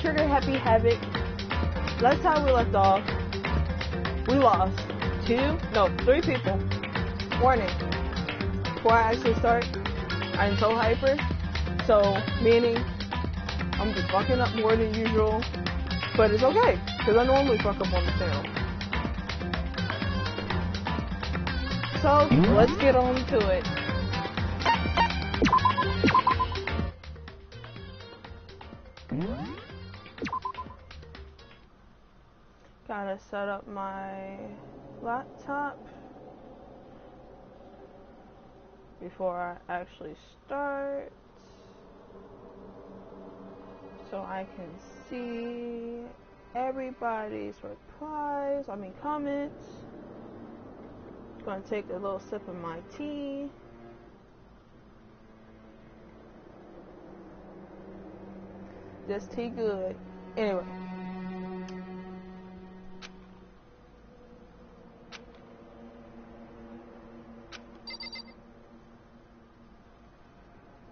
Trigger Happy Havoc. Last time we left off, we lost 3 people. Warning. Before I actually start, I'm so hyper. So, meaning, I'm just fucking up more than usual. But it's okay, because I normally fuck up on the channel. So, let's get on to it. Gotta set up my laptop before I actually start, so I can see everybody's comments. Gonna take a little sip of my tea. This tea good. Anyway.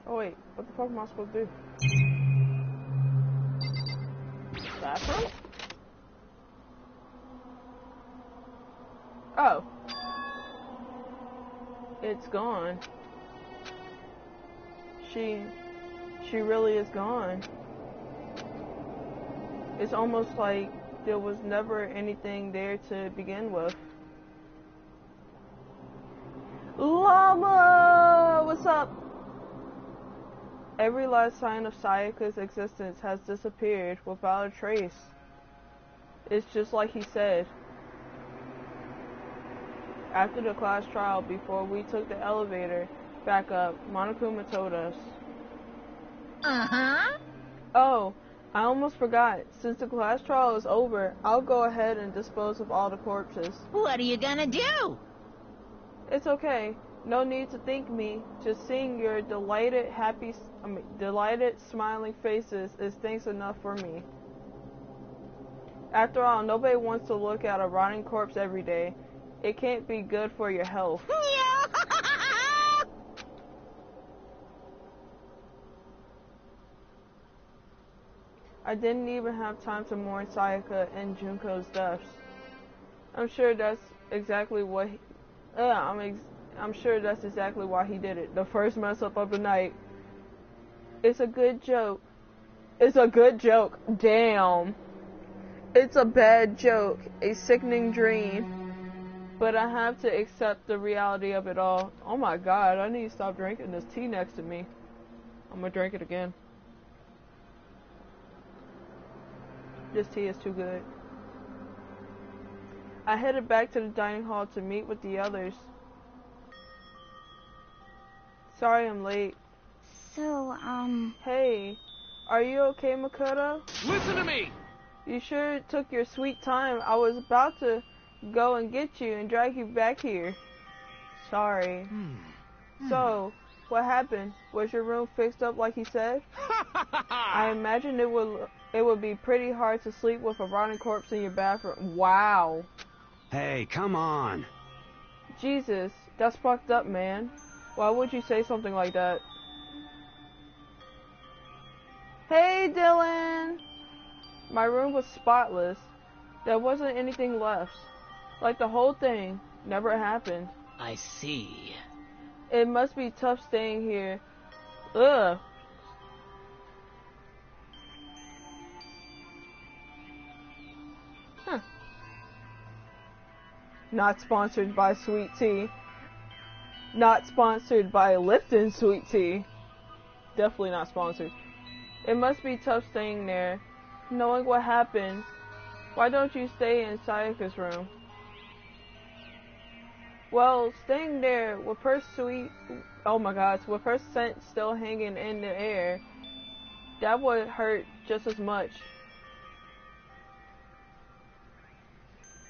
Oh wait, what the fuck am I supposed to do? Bathroom? Oh. It's gone. She really is gone. It's almost like there was never anything there to begin with. Llama! What's up? Every last sign of Sayaka's existence has disappeared without a trace. It's just like he said. After the class trial, before we took the elevator back up, Monokuma told us. Oh, I almost forgot. Since the class trial is over, I'll go ahead and dispose of all the corpses. What are you gonna do? It's okay. No need to thank me. Just seeing your delighted, smiling faces is thanks enough for me. After all, nobody wants to look at a rotting corpse every day. It can't be good for your health. I didn't even have time to mourn Sayaka and Junko's deaths. I'm sure that's exactly what I'm sure that's exactly why he did it. The first mess up of the night. It's a good joke. It's a good joke. Damn. It's a bad joke. A sickening dream. But I have to accept the reality of it all. Oh my god, I need to stop drinking this tea next to me. I'm gonna drink it again. This tea is too good. I headed back to the dining hall to meet with the others. Sorry I'm late. So, Hey, are you okay, Makoto? Listen to me! You sure took your sweet time. I was about to go and get you and drag you back here. Sorry. So, what happened? Was your room fixed up like he said? I imagine it would be pretty hard to sleep with a rotting corpse in your bathroom. Wow. Hey, come on. Jesus, that's fucked up, man. Why would you say something like that? Hey, Dylan! My room was spotless. There wasn't anything left. Like the whole thing never happened. I see. It must be tough staying here. Ugh. Huh. Not sponsored by Sweet Tea. Not sponsored by Lipton Sweet Tea. Definitely not sponsored. It must be tough staying there. Knowing what happened. Why don't you stay in Sayaka's room? Well, staying there with her with her scent still hanging in the air, that would hurt just as much.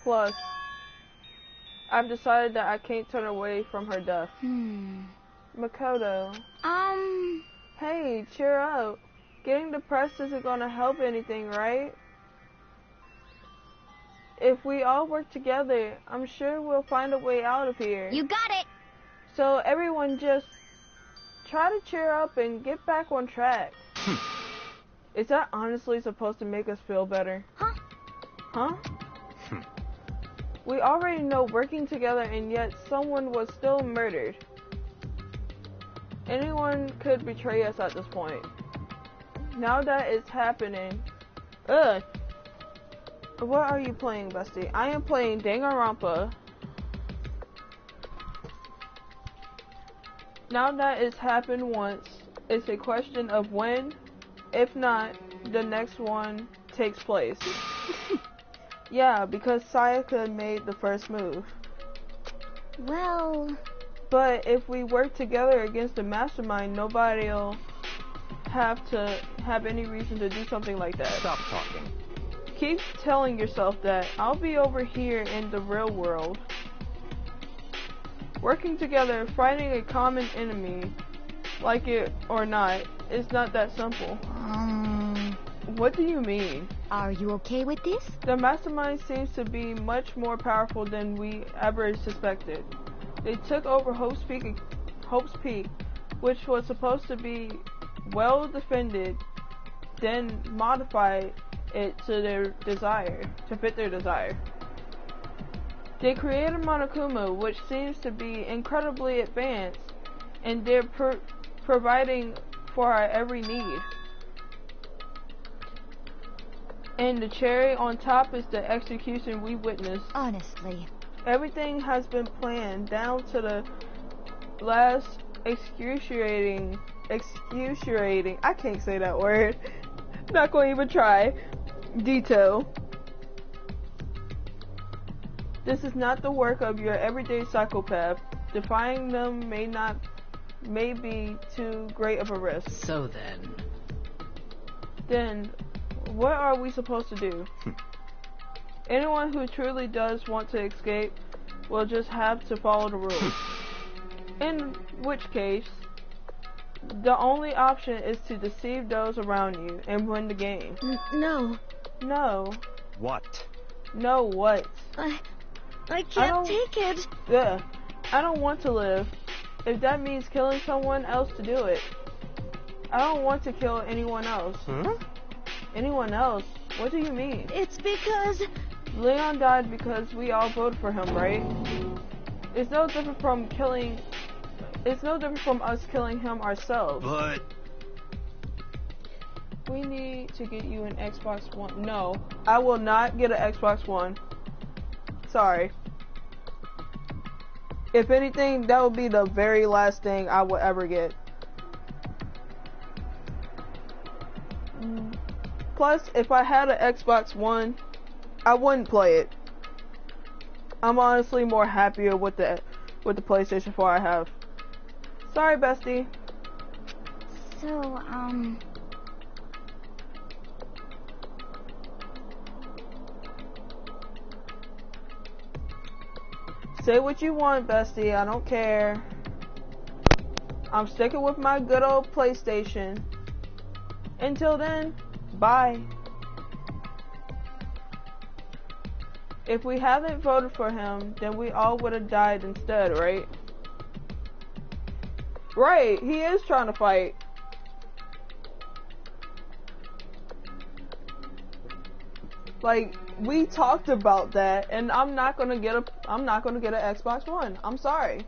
Plus, I've decided that I can't turn away from her death. Makoto. Hey, cheer up. Getting depressed isn't gonna help anything, right? If we all work together, I'm sure we'll find a way out of here. you got it! So everyone just try to cheer up and get back on track. Is that honestly supposed to make us feel better? Huh? Huh? We already know working together and yet someone was still murdered. Anyone could betray us at this point. Now that it's happening... Ugh! What are you playing, bestie? I am playing Danganronpa. Now that it's happened once, it's a question of when, if not, the next one takes place. Yeah, because Sayaka made the first move. Well... But if we work together against the mastermind, nobody'll have to have any reason to do something like that. Stop talking. Keep telling yourself that. I'll be over here in the real world. Working together, fighting a common enemy, like it or not, is not that simple. What do you mean? Are you okay with this? The mastermind seems to be much more powerful than we ever suspected. They took over Hope's Peak, which was supposed to be well defended, then modified it to their desire, to fit their desire. They created Monokuma, which seems to be incredibly advanced, and they're providing for our every need. And the cherry on top is the execution we witnessed. Honestly. Everything has been planned down to the last excruciating, I can't say that word, not going to even try, detail. This is not the work of your everyday psychopath. Defying them may be too great of a risk. So Then, what are we supposed to do? Anyone who truly does want to escape will just have to follow the rules. In which case, the only option is to deceive those around you and win the game. No. No. What? No what? I can't take it. Ugh. I don't want to live. If that means killing someone else to do it. I don't want to kill anyone else. Huh? Anyone else? What do you mean? It's because... Leon died because we all voted for him, right? It's no different from us killing him ourselves. But... We need to get you an Xbox One. No, I will not get an Xbox One. Sorry. If anything, that would be the very last thing I would ever get. Plus, if I had an Xbox One, I wouldn't play it. I'm honestly more happier with the PlayStation 4 I have. Sorry, bestie. So, Say what you want, bestie. I don't care. I'm sticking with my good old PlayStation. Until then, bye. If we hadn't voted for him, then we all would have died instead, right? Right, he is trying to fight. Like, we talked about that, and I'm not gonna get an Xbox One. I'm sorry.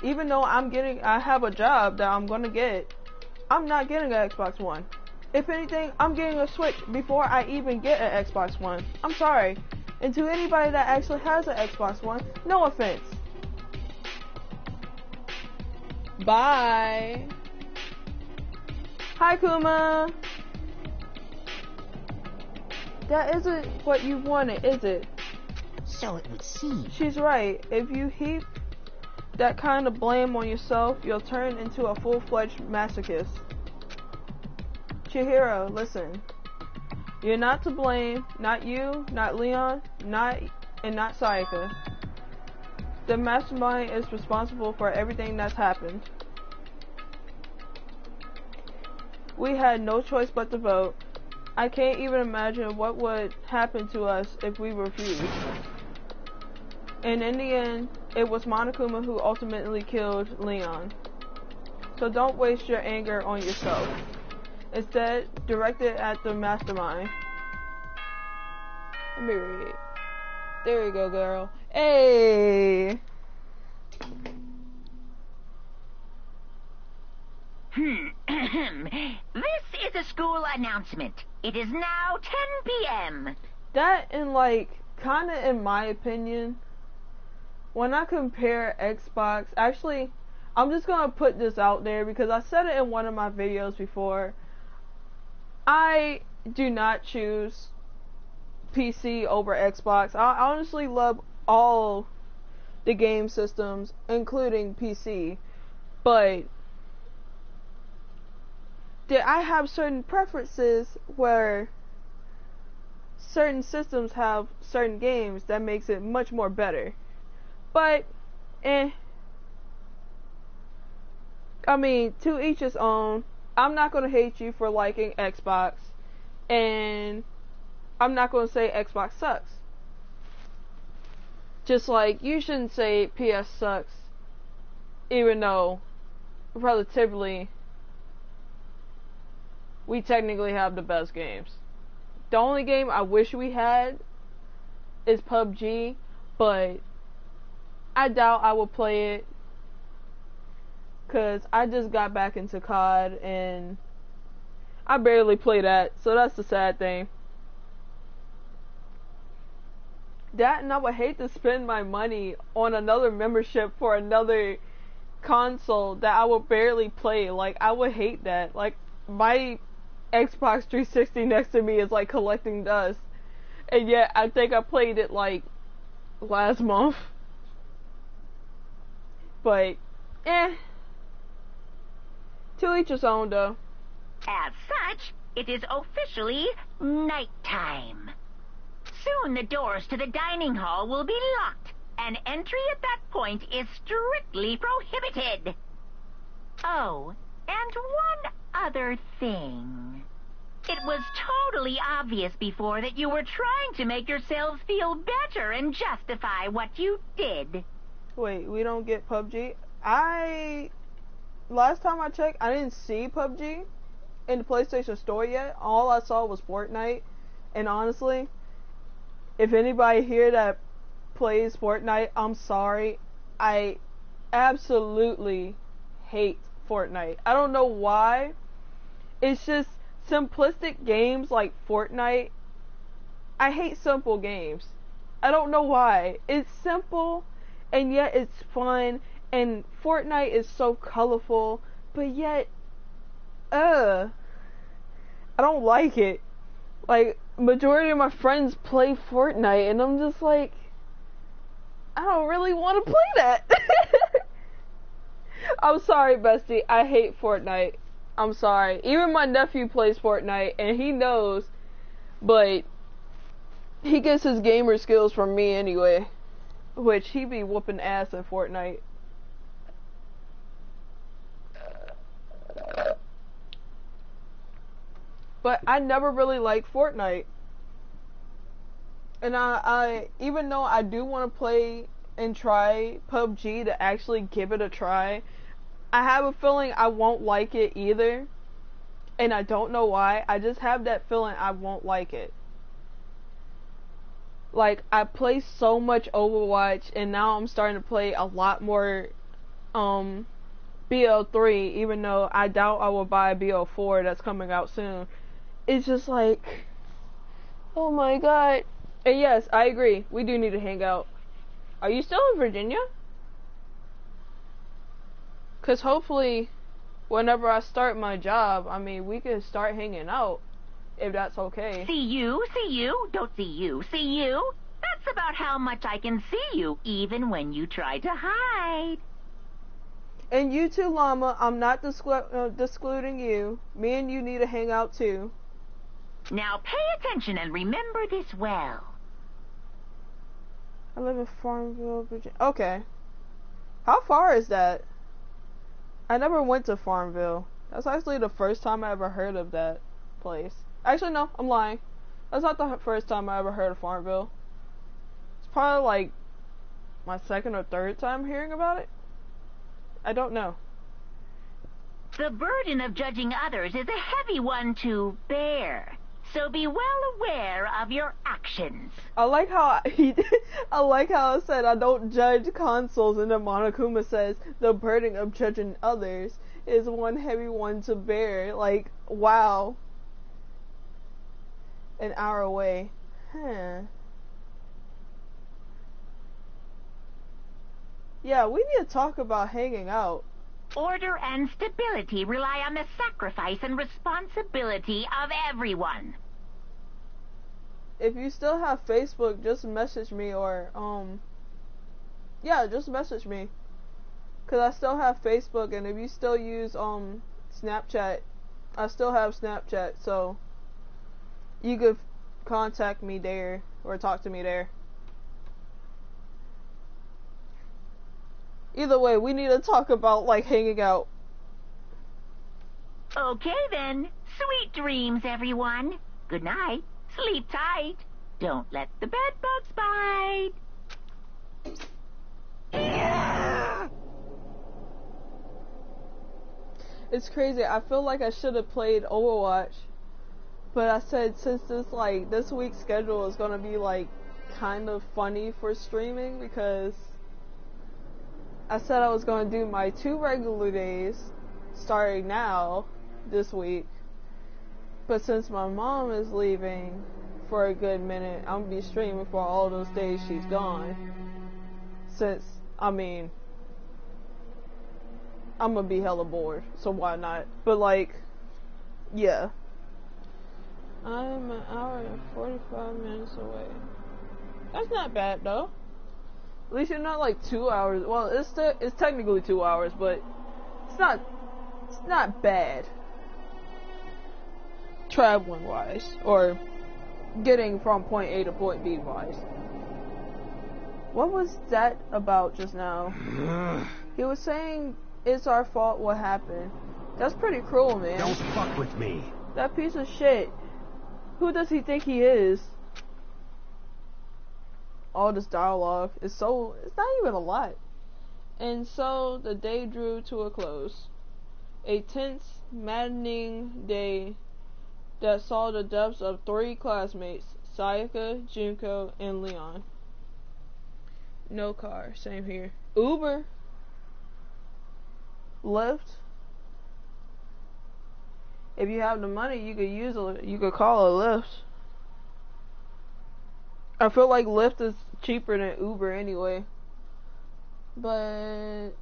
Even though I have a job that I'm gonna get, I'm not getting an Xbox One. If anything, I'm getting a Switch before I even get an Xbox One. I'm sorry. And to anybody that actually has an Xbox One, no offense. Bye. Hi, Kuma. That isn't what you wanted, is it? so it would seem. She's right. If you heap that kind of blame on yourself, you'll turn into a full-fledged masochist. Chihiro, listen. You're not to blame. Not you, not Leon, not Sayaka. The mastermind is responsible for everything that's happened. We had no choice but to vote. I can't even imagine what would happen to us if we refused. And in the end, it was Monokuma who ultimately killed Leon. So don't waste your anger on yourself. Instead, directed at the mastermind. Let me read. There you go, girl. Hey! This is a school announcement. It is now 10 p.m. That, and like, kinda in my opinion, when I compare Xbox, actually, I'm just gonna put this out there because I said it in one of my videos before. I do not choose PC over Xbox. I honestly love all the game systems, including PC, but I have certain preferences where certain systems have certain games that makes it much more better. But, I mean, to each his own. I'm not gonna hate you for liking Xbox, and I'm not gonna say Xbox sucks. Just like you shouldn't say PS sucks, even though relatively we technically have the best games. The only game I wish we had is PUBG, but I doubt I will play it because I just got back into COD and I barely play that, so that's the sad thing. That, and I would hate to spend my money on another membership for another console that I would barely play. Like, I would hate that. Like, my Xbox 360 next to me is like collecting dust, and yet I think I played it like last month. But to each his own though. As such, it is officially nighttime. Soon the doors to the dining hall will be locked, and entry at that point is strictly prohibited. Oh, and one other thing. It was totally obvious before that you were trying to make yourselves feel better and justify what you did. Wait, we don't get PUBG? Last time I checked, I didn't see PUBG in the PlayStation Store yet. All I saw was Fortnite, and honestly, if anybody here that plays Fortnite, I'm sorry. I absolutely hate Fortnite. I don't know why. It's just simplistic games like Fortnite. I hate simple games. I don't know why. It's simple, and yet it's fun, and Fortnite is so colorful, but yet, I don't like it. Like, majority of my friends play Fortnite, and I'm just like, I don't really want to play that. I'm sorry, bestie. I hate Fortnite. I'm sorry. Even my nephew plays Fortnite, and he knows, but he gets his gamer skills from me anyway, which he be whooping ass in Fortnite. But I never really liked Fortnite. And I even though I do want to play and try PUBG to actually give it a try, I have a feeling I won't like it either. And I don't know why. I just have that feeling I won't like it. Like, I play so much Overwatch, and now I'm starting to play a lot more BL3, even though I doubt I will buy BL4 that's coming out soon. It's just like, oh my god. And yes, I agree. We do need to hang out. Are you still in Virginia? Because hopefully, whenever I start my job, I mean, we can start hanging out, if that's okay. See you, don't see you, see you. That's about how much I can see you, even when you try to hide. And you too, Llama. I'm not excluding you. Me and you need to hang out too. Now pay attention and remember this well. I live in Farmville, Virginia. Okay. How far is that? I never went to Farmville. That's actually the first time I ever heard of that place. Actually, no, I'm lying. That's not the first time I ever heard of Farmville. It's probably like my second or third time hearing about it. I don't know. The burden of judging others is a heavy one to bear, so be well aware of your actions. I like how I like how it said I don't judge consoles, and then Monokuma says the burden of judging others is one heavy one to bear. Like, wow. An hour away. Huh. Yeah, we need to talk about hanging out. Order and stability rely on the sacrifice and responsibility of everyone. If you still have Facebook, just message me, or yeah, just message me. 'Cause I still have Facebook, and if you still use Snapchat, I still have Snapchat, so you could contact me there or talk to me there. Either way, we need to talk about, like, hanging out. Okay then. Sweet dreams, everyone. Good night. Sleep tight. Don't let the bed bugs bite. It's crazy. I feel like I should have played Overwatch, but I said since this week's schedule is gonna be like kind of funny for streaming, because I said I was gonna do my 2 regular days starting now this week, but since my mom is leaving for a good minute, I'm gonna be streaming for all those days she's gone. Since, I mean, I'm gonna be hella bored, so why not? But like, yeah. I'm an hour and 45 minutes away. That's not bad though. At least you're not like 2 hours. Well, it's technically 2 hours, but it's not bad. Traveling wise, or getting from point A to point B wise. What was that about just now? He was saying it's our fault what happened. That's pretty cruel, man. Don't fuck with me. That piece of shit. Who does he think he is? All this dialogue is so... It's not even a lot. And so, the day drew to a close. A tense, maddening day that saw the deaths of 3 classmates, Sayaka, Junko, and Leon. No car. Same here. Uber. Lyft. If you have the money, you could call a Lyft. I feel like Lyft is cheaper than Uber anyway. But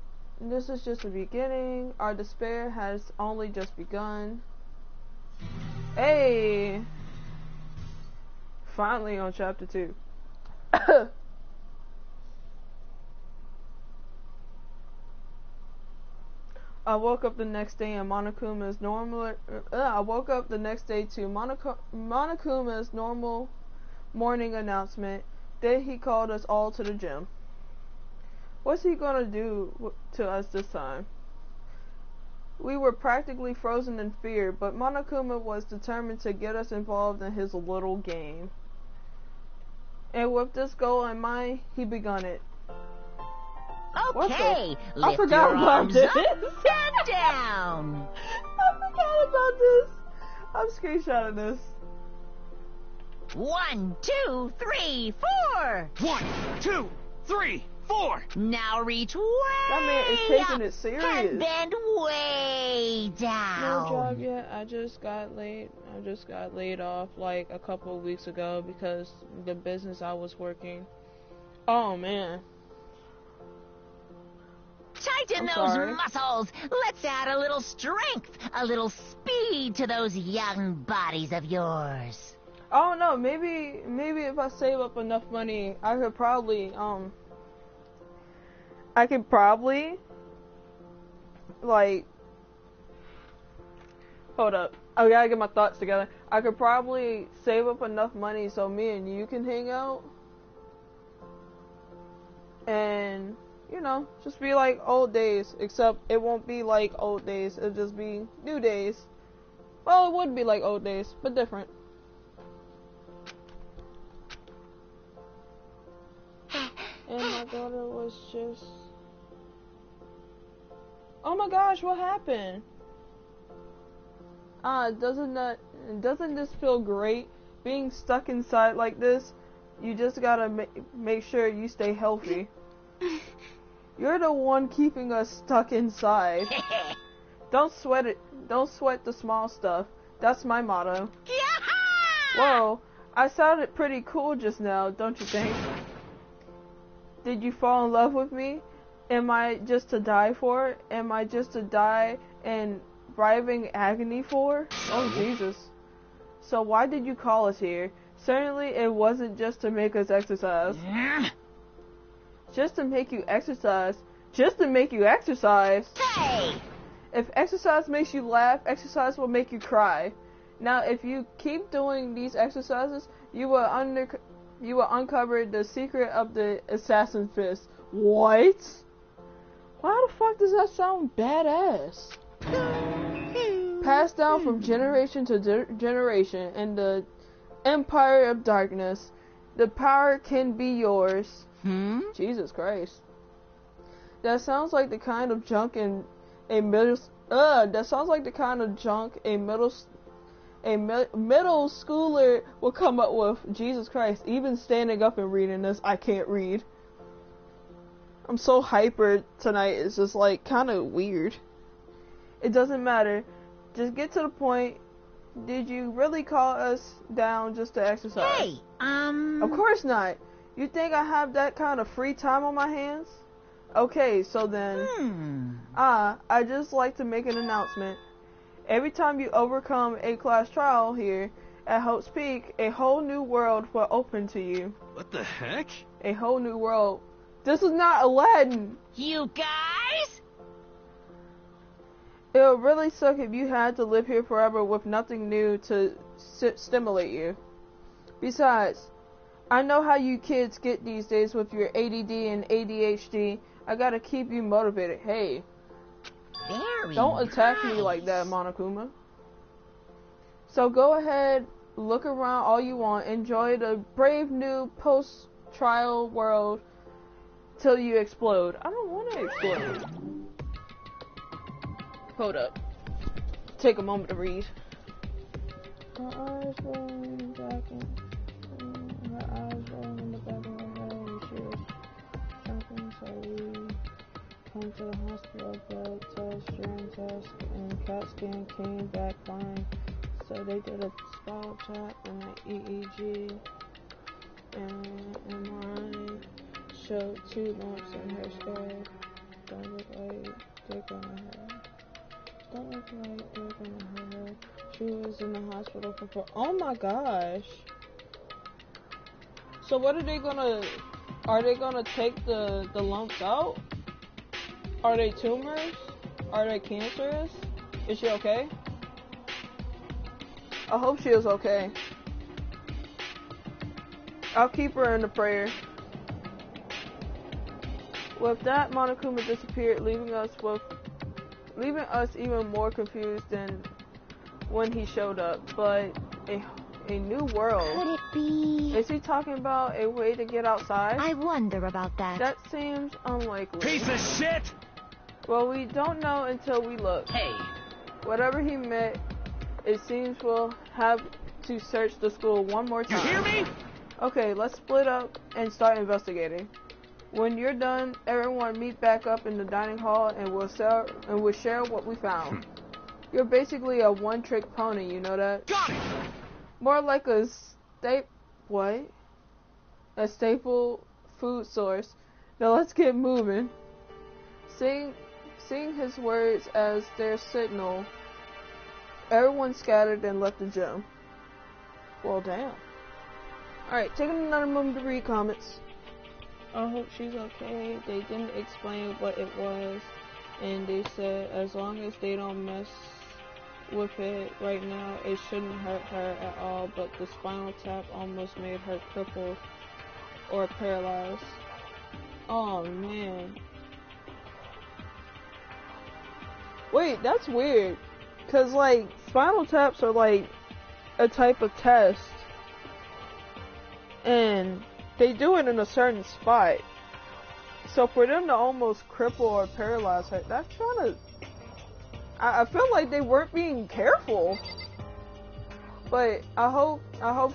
this is just the beginning. Our despair has only just begun. Hey! Finally on chapter 2. I woke up the next day and Monokuma's normal. I woke up the next day to Monokuma's normal morning announcement. Then he called us all to the gym. What's he gonna do to us this time? We were practically frozen in fear, but Monokuma was determined to get us involved in his little game. And with this goal in mind, he begun it. Okay, I forgot about this. Stand down. I forgot about this. I'm screenshotting this. 1, 2, 3, 4. 1, 2, 3, 4. Now reach way That man is taking it serious. and bend way down. No job yet. I just got laid off like a couple of weeks ago because the business I was working. Oh man. Tighten those muscles. Let's add a little strength, a little speed to those young bodies of yours. Oh no, maybe if I save up enough money, I could probably like, hold up, I gotta get my thoughts together. I could probably save up enough money so me and you can hang out, and you know, just be like old days, except it won't be like old days, it'll just be new days. Well, it would be like old days, but different. And my daughter was just... Oh my gosh, what happened? Doesn't this feel great? Being stuck inside like this, you just gotta make sure you stay healthy. You're the one keeping us stuck inside. Don't sweat it. Don't sweat the small stuff. That's my motto. Whoa, I sounded pretty cool just now, don't you think? Did you fall in love with me? Am I just to die for? Am I just to die in writhing agony for? Oh, Jesus. So why did you call us here? Certainly it wasn't just to make us exercise. Just to make you exercise. Just to make you exercise. Hey! If exercise makes you laugh, exercise will make you cry. Now, if you keep doing these exercises, you will uncover the secret of the assassin fist. What? Why the fuck does that sound badass? Passed down from generation to generation in the Empire of Darkness. The power can be yours. Jesus Christ. That sounds like the kind of junk in a middle. That sounds like the kind of junk a middle schooler will come up with. Jesus Christ. Even standing up and reading this, I can't read. I'm so hyper tonight. It's just like kind of weird. It doesn't matter. Just get to the point. Did you really call us down just to exercise? Hey, Of course not. You think I have that kind of free time on my hands? Okay, so then, I just like to make an announcement. Every time you overcome a class trial here at Hope's Peak, a whole new world will open to you. What the heck? A whole new world. This is not Aladdin. you guys? It would really suck if you had to live here forever with nothing new to stimulate you. Besides, I know how you kids get these days with your ADD and ADHD. I gotta keep you motivated. Hey, Very don't attack me nice. like that, Monokuma. So go ahead, look around all you want, enjoy the brave new post-trial world till you explode. I don't want to explode. Hold up. Take a moment to read. Her eyes rolling back in the back of her head, and she was jumping, so we come to the hospital. Blood test, urine test, and CAT scan came back fine. So they did a spinal tap and an EEG, and MRI showed 2 lumps in her skull. Don't look like they're gonna hurt. Don't look like they're gonna hurt. She was in the hospital for 4. Oh my gosh. So what are they gonna take the lumps out? Are they tumors? Are they cancerous? Is she okay? I hope she is okay. I'll keep her in the prayer. With that, Monokuma disappeared, leaving us even more confused than when he showed up. But a new world. Could it be? Is he talking about a way to get outside? I wonder about that. That seems unlikely. Piece of shit! Well, we don't know until we look. Hey, Whatever he meant, it seems we'll have to search the school one more You time. hear me? Okay, let's split up and start investigating. When you're done, everyone meet back up in the dining hall and we'll share what we found. You're basically a one-trick pony, you know that? Got it! More like a a staple food source. Now let's get moving. Seeing his words as their signal, everyone scattered and left the gym. Well, damn. Alright, taking another moment to read comments. I hope she's okay. They didn't explain what it was, and they said as long as they don't mess with it right now, it shouldn't hurt her at all, but the spinal tap almost made her crippled or paralyzed. Oh man. Wait, that's weird. Cause like, spinal taps are like a type of test. And they do it in a certain spot. So for them to almost cripple or paralyze her, that's I feel like they weren't being careful. But I hope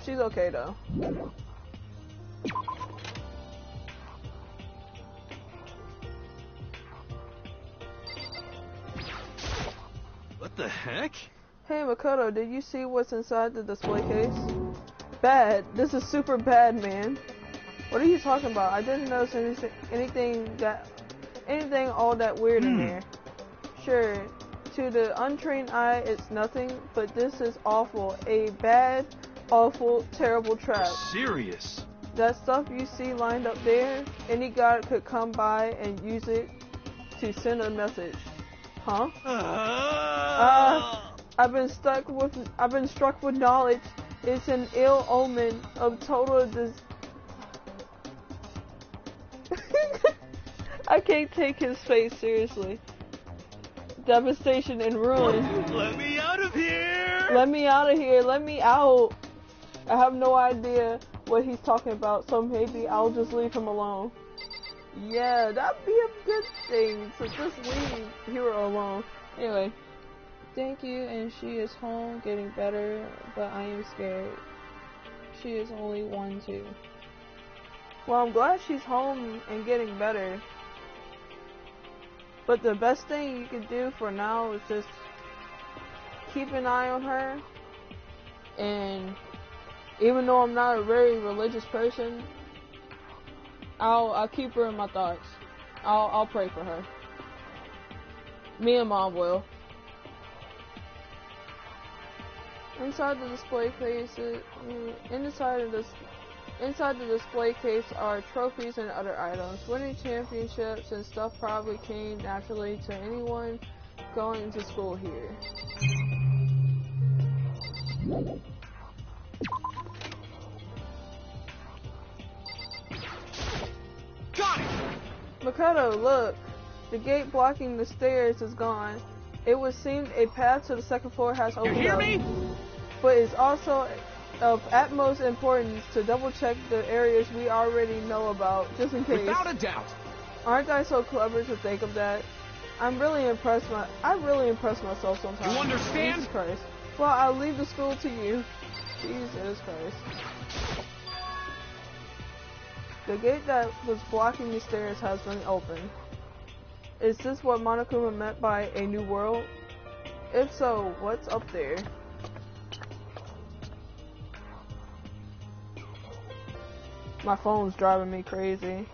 she's okay though. What the heck? Hey Makoto, did you see what's inside the display case? Bad. This is super bad, man. What are you talking about? I didn't notice anything all that weird in there. Sure, to the untrained eye, it's nothing, but this is awful. A bad, awful, terrible trap. Serious? That stuff you see lined up there, any god could come by and use it to send a message. Huh? I've been struck with knowledge. It's an ill omen of total I can't take his face seriously. Devastation and ruin. Let me out of here! Let me out of here. Let me out. I have no idea what he's talking about, so maybe I'll just leave him alone. Yeah, that'd be a good thing, so just leave Hero alone. Anyway, thank you, and she is home getting better, but I am scared. She is only 1 too. Well, I'm glad she's home and getting better. But the best thing you can do for now is just keep an eye on her. And even though I'm not a very religious person, I'll keep her in my thoughts. I'll pray for her. Me and Mom will. Inside the display Inside the display case are trophies and other items. Winning championships and stuff probably came naturally to anyone going to school here. Got it! Makoto, look! The gate blocking the stairs is gone. It would seem a path to the second floor has opened up. You hear me? But it's also of utmost importance to double check the areas we already know about, just in case. Without a doubt. Aren't I so clever to think of that? I really impress myself sometimes. You understand? Jesus Christ. Well, I'll leave the school to you. Jesus Christ. The gate that was blocking the stairs has been opened. Is this what Monokuma meant by a new world? If so, what's up there? My phone's driving me crazy.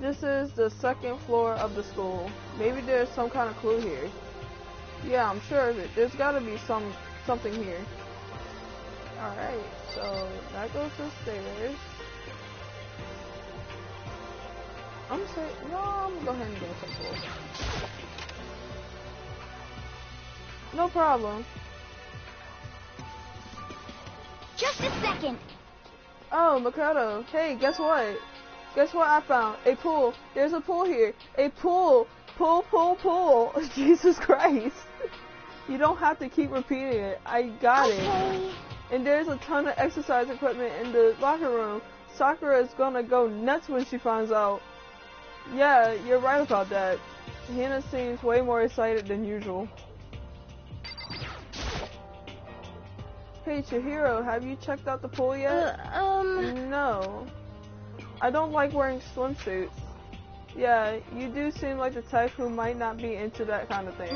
This is the second floor of the school. Maybe there's some kind of clue here. Yeah, I'm sure of it. There's gotta be something here. Alright, so that goes to the stairs. I'm gonna go ahead and go to the floor. No problem. Just a second. Oh, Makoto. Hey, guess what? Guess what I found? A pool. There's a pool here. A pool. Pool. Jesus Christ. You don't have to keep repeating it. I got it. And there's a ton of exercise equipment in the locker room. Sakura is gonna go nuts when she finds out. Yeah, you're right about that. Hina seems way more excited than usual. Hey Chihiro, have you checked out the pool yet? No. I don't like wearing swimsuits. Yeah, you do seem like the type who might not be into that kind of thing.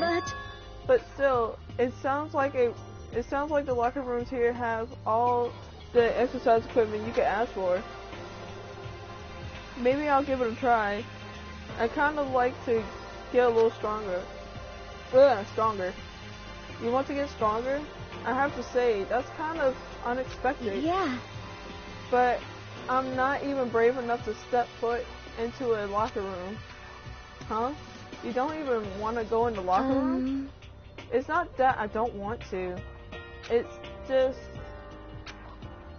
But still, it sounds like the locker rooms here have all the exercise equipment you could ask for. Maybe I'll give it a try. I kind of like to get a little stronger. Stronger. You want to get stronger? I have to say, that's kind of unexpected. Yeah. But I'm not even brave enough to step foot into a locker room. Huh? You don't even want to go in the locker room? It's not that I don't want to. It's just...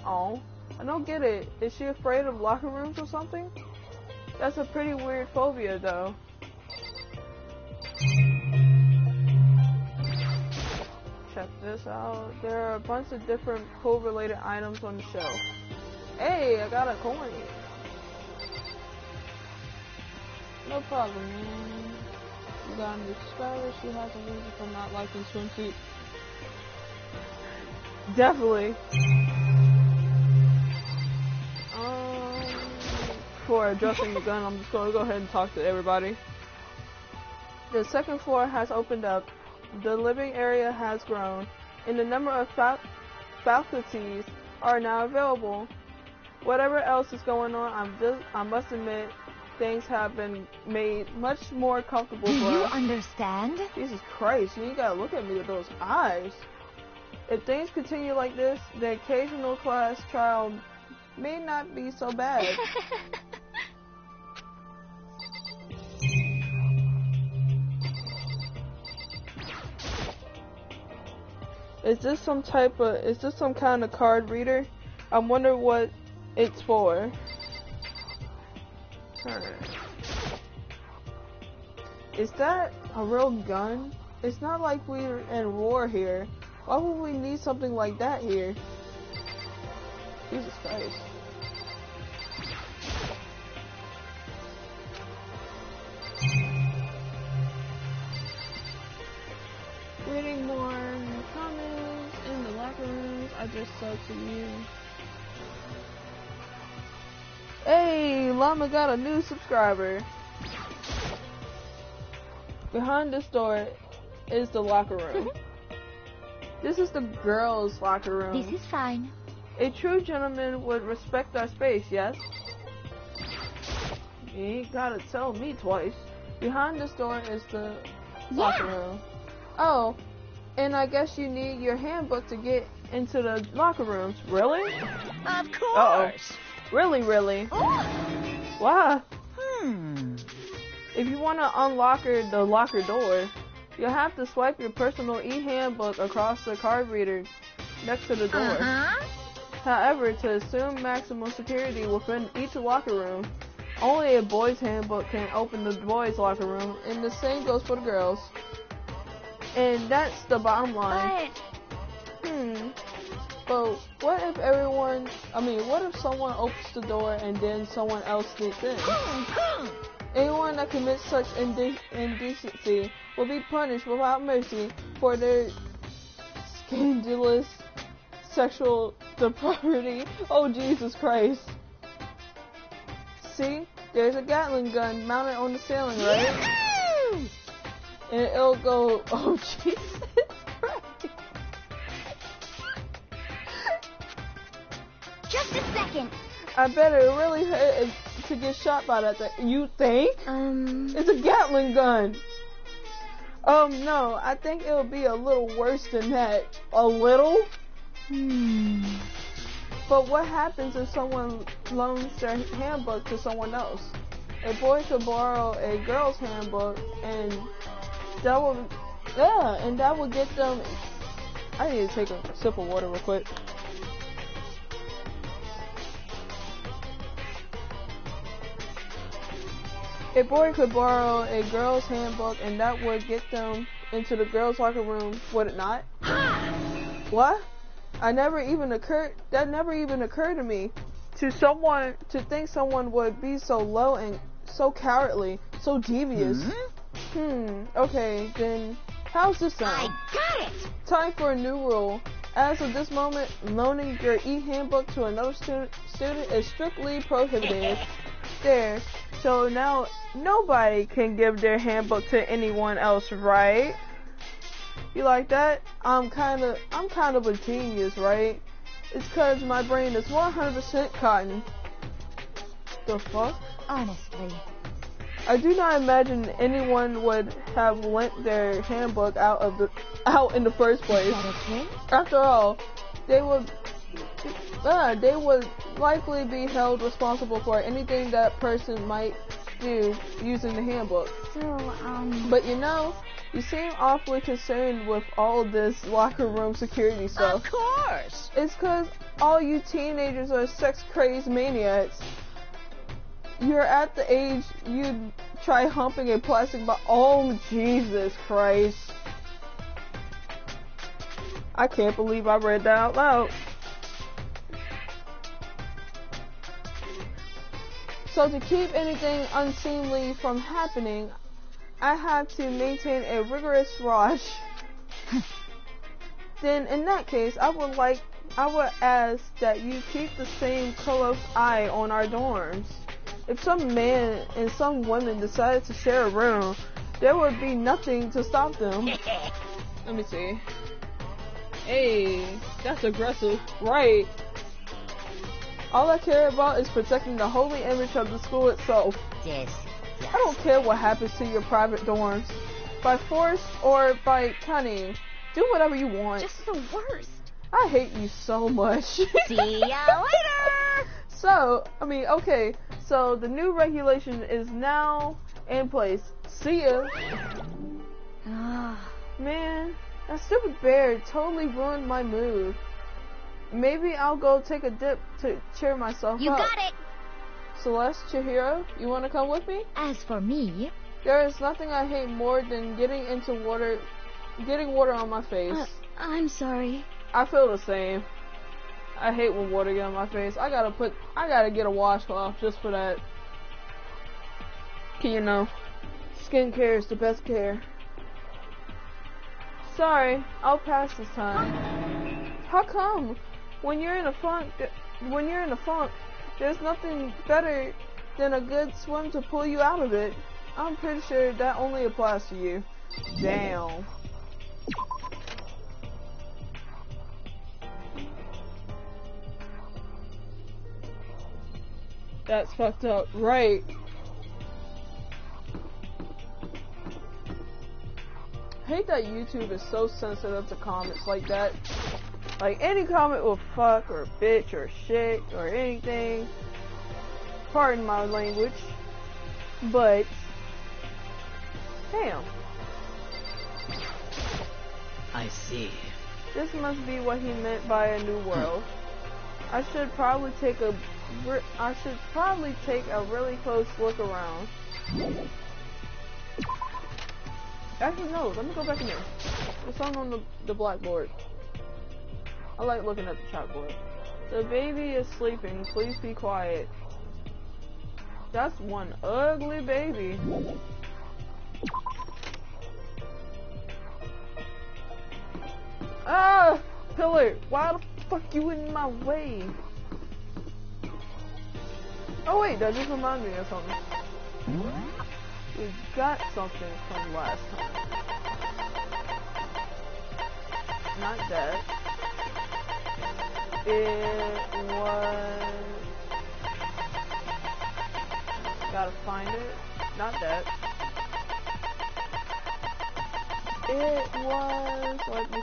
Oh. I don't get it. Is she afraid of locker rooms or something? That's a pretty weird phobia, though. Check this out. There are a bunch of different pool-related items on the shelf. Hey, I got a coin. No problem, man. You got a new subscriber. She has a reason for not liking swimsuit. Definitely. Before addressing the gun, I'm just going to go ahead and talk to everybody. The second floor has opened up. The living area has grown, and the number of faculties are now available. Whatever else is going on, I must admit, things have been made much more comfortable for us. Do you understand? Jesus Christ, you gotta look at me with those eyes. If things continue like this, the occasional class trial may not be so bad. Is this some kind of card reader? I wonder what it's for. Is that a real gun? It's not like we're in war here. Why would we need something like that here? Jesus Christ. Reading more comments in the locker rooms. I just said to you. Hey, Llama got a new subscriber. Behind this door is the locker room. This is the girls' locker room. This is fine. A true gentleman would respect our space, yes? You ain't gotta tell me twice. Behind this door is the locker room. Oh, and I guess you need your handbook to get into the locker rooms. Really? Of course. Uh-oh. Really? Why? If you want to unlock the locker door, you'll have to swipe your personal e-handbook across the card reader next to the door. However, to assume maximum security within each locker room, only a boys' handbook can open the boys' locker room, and the same goes for the girls. And that's the bottom line. But what if someone opens the door and then someone else sneaks in? Anyone that commits such indecency will be punished without mercy for their scandalous sexual depravity. Oh, Jesus Christ. See? There's a Gatling gun mounted on the ceiling, right? And it'll go, oh, Jesus Christ. Just a second. I bet it really hurt to get shot by that thing. You think? It's a Gatling gun. No, I think it'll be a little worse than that. A little? But what happens if someone loans their handbook to someone else? A boy could borrow a girl's handbook, and that will get them. I need to take a sip of water real quick. A boy could borrow a girl's handbook, and that would get them into the girls' locker room, would it not? What? That never even occurred to me. To think someone would be so low and so cowardly, so devious. Okay, then how's this sound? I got it! Time for a new rule. As of this moment, loaning your e-handbook to another student is strictly prohibited. There. So now nobody can give their handbook to anyone else, right? You like that? I'm kind of a genius, right? It's cause my brain is 100% cotton. The fuck? Honestly. I do not imagine anyone would have lent their handbook out in the first place. After all, they would likely be held responsible for anything that person might do using the handbook. So, But you seem awfully concerned with all this locker room security stuff. Of course. It's cause all you teenagers are sex-crazed maniacs. You're at the age you'd try humping a plastic bottle. Oh, Jesus Christ. I can't believe I read that out loud. So to keep anything unseemly from happening, I have to maintain a rigorous watch. Then in that case, I would ask that you keep the same close eye on our dorms. If some man and some women decided to share a room, there would be nothing to stop them. Let me see. Hey, that's aggressive. Right. All I care about is protecting the holy image of the school itself. Yes. I don't care what happens to your private dorms. By force or by cunning, do whatever you want. Just the worst. I hate you so much. See ya later. So, okay. So the new regulation is now in place. See ya. Man, that stupid bear totally ruined my mood. Maybe I'll go take a dip to cheer myself up. You got it. Celeste, Chihiro, you want to come with me? As for me, There is nothing I hate more than getting water on my face. I'm sorry. I feel the same. I hate when water get on my face. I gotta get a washcloth just for that. You know, skincare is the best care. Sorry, I'll pass this time. How come? When you're in a funk, there's nothing better than a good swim to pull you out of it. I'm pretty sure that only applies to you. Damn. That's fucked up, right? I hate that YouTube is so sensitive to comments like that. Like, any comment with fuck or bitch or shit or anything, pardon my language, but damn. I see. This must be what he meant by a new world. I should probably take a really close look around. Actually, no. Let me go back in there. There's something on the blackboard. I like looking at the chalkboard. The baby is sleeping. Please be quiet. That's one ugly baby. Ah! Pillar! Why the fuck you in my way? Oh wait, that just reminded me of something. We got something from last time. Not that. It was... Gotta find it. Not that. It was... Let me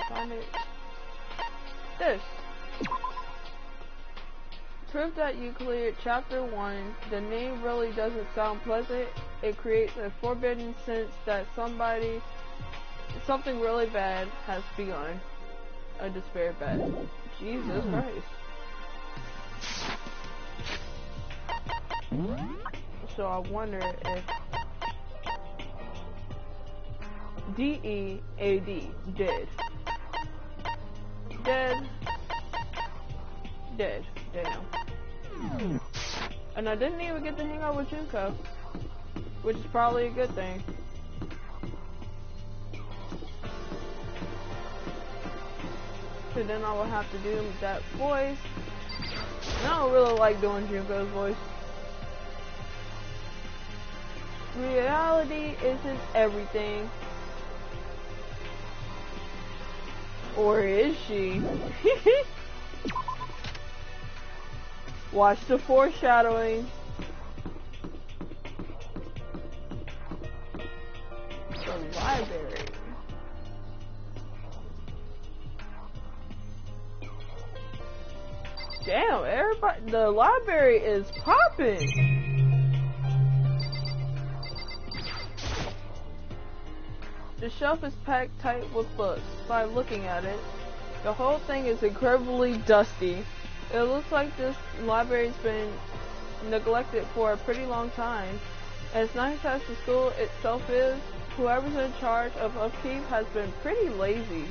find it. This. Proof that you cleared Chapter 1. The name really doesn't sound pleasant. It creates a forbidden sense that something really bad has begun. A despair bet. Jesus Christ. So I wonder if D-E-A-D, dead. Dead. Damn. And I didn't even get to hang out with Junko, which is probably a good thing. So then I will have to do that voice. And I don't really like doing Junko's voice. Reality isn't everything. Or is she? Watch the foreshadowing. The library. Damn, everybody, the library is popping. The shelf is packed tight with books. By looking at it, the whole thing is incredibly dusty. It looks like this library's been neglected for a pretty long time. As nice as the school itself is, whoever's in charge of upkeep has been pretty lazy.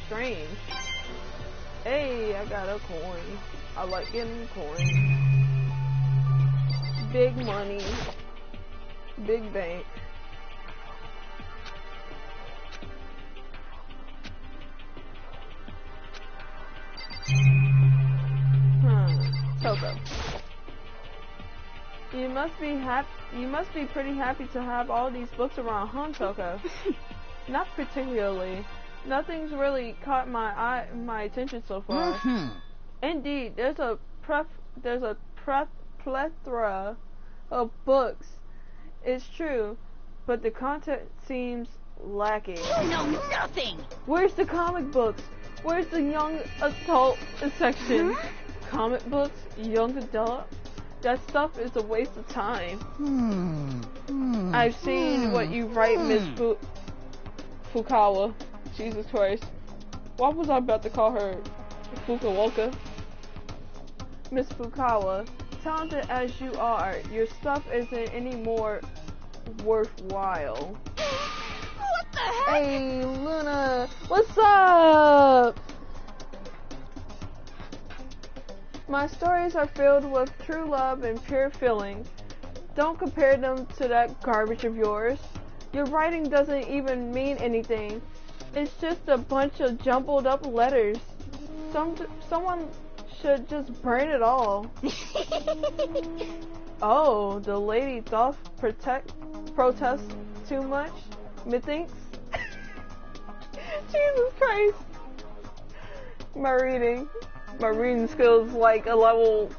Strange. Hey, I got a coin. I like getting coins. Big money. Big bank. Toko. You must be pretty happy to have all these books around, huh, Toko? Not particularly. Nothing's really caught my attention so far. Indeed, there's a plethora of books. It's true, but the content seems lacking. You know nothing! Where's the comic books? Where's the young adult section? Comic books? Young adult? That stuff is a waste of time. I've seen what you write, Miss Fukawa. Jesus Christ. Why was I about to call her Fukuoka? Miss Fukawa, talented as you are, your stuff isn't any more worthwhile. What the heck? Hey, Luna, what's up? My stories are filled with true love and pure feeling. Don't compare them to that garbage of yours. Your writing doesn't even mean anything. It's just a bunch of jumbled up letters. Someone should just burn it all. Oh, the lady doth protest too much, methinks. Jesus Christ. My reading skills like a level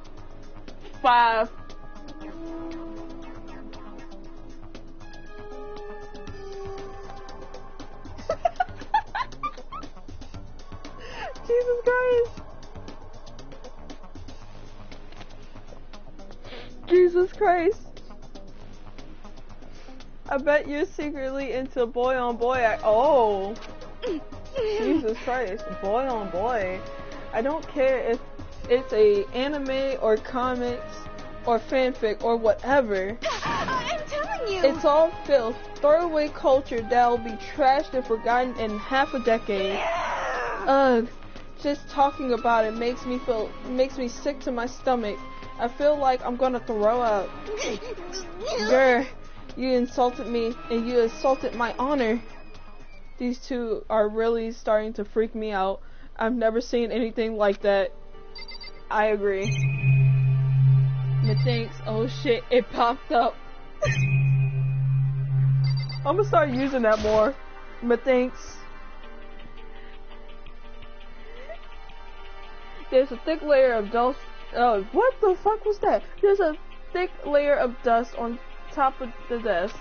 5. Jesus Christ. Jesus Christ. I bet you're secretly into boy on boy. Oh. Jesus Christ. Boy on boy. I don't care if it's a anime or comics or fanfic or whatever. I'm telling you. It's all filth. Throwaway culture that'll be trashed and forgotten in half a decade. Ugh. Just talking about it makes me sick to my stomach. I feel like I'm gonna throw up. Grr, you insulted me and you insulted my honor. These two are really starting to freak me out. I've never seen anything like that. I agree. Methinks, oh shit, it popped up. I'm gonna start using that more. Methinks. There's a thick layer of dust. Oh, what the fuck was that? There's a thick layer of dust on top of the desk.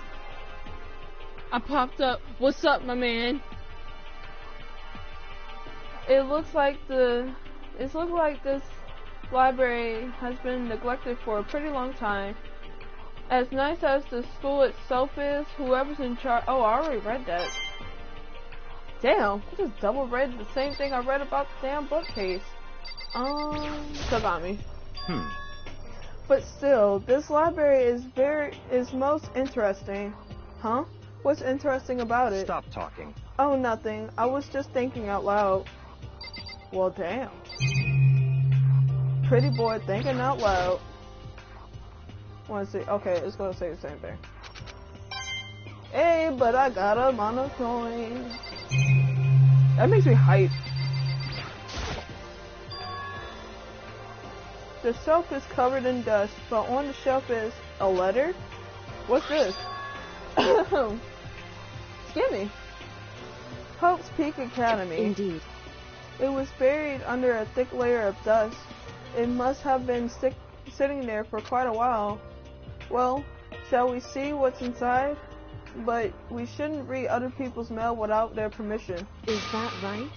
I popped up. What's up, my man? It looks like this library has been neglected for a pretty long time. As nice as the school itself is, whoever's in charge. Oh, I already read that. Damn, I just double read the same thing I read about the damn bookcase. Sagami. But still, this library is most interesting. Huh? What's interesting about it? Stop talking. Oh, nothing. I was just thinking out loud. Well, damn. Pretty boy thinking out loud. Wanna see? Okay, it's gonna say the same thing. Hey, but I got a mono coin. That makes me hype. The shelf is covered in dust, but on the shelf is a letter? What's this? Skinny. Hope's Peak Academy. Indeed. It was buried under a thick layer of dust. It must have been sitting there for quite a while. Well, shall we see what's inside? But we shouldn't read other people's mail without their permission. Is that right?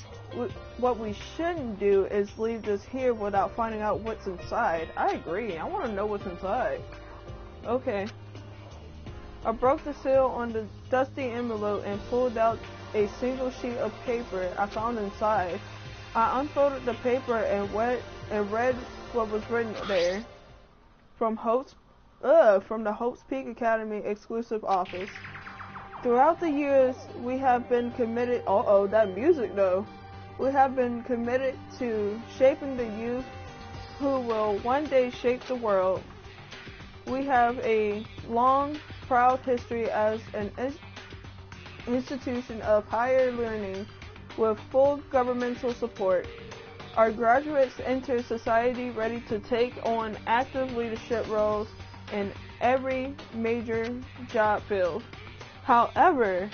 What we shouldn't do is leave this here without finding out what's inside. I agree. I want to know what's inside. Okay. I broke the seal on the dusty envelope and pulled out a single sheet of paper I found inside. I unfolded the paper and read what was written there. From the Hope's Peak Academy exclusive office. Throughout the years, we have been committed. That music though. We have been committed to shaping the youth who will one day shape the world. we have a long, proud history as an institution of higher learning with full governmental support. Our graduates enter society ready to take on active leadership roles in every major job field. However,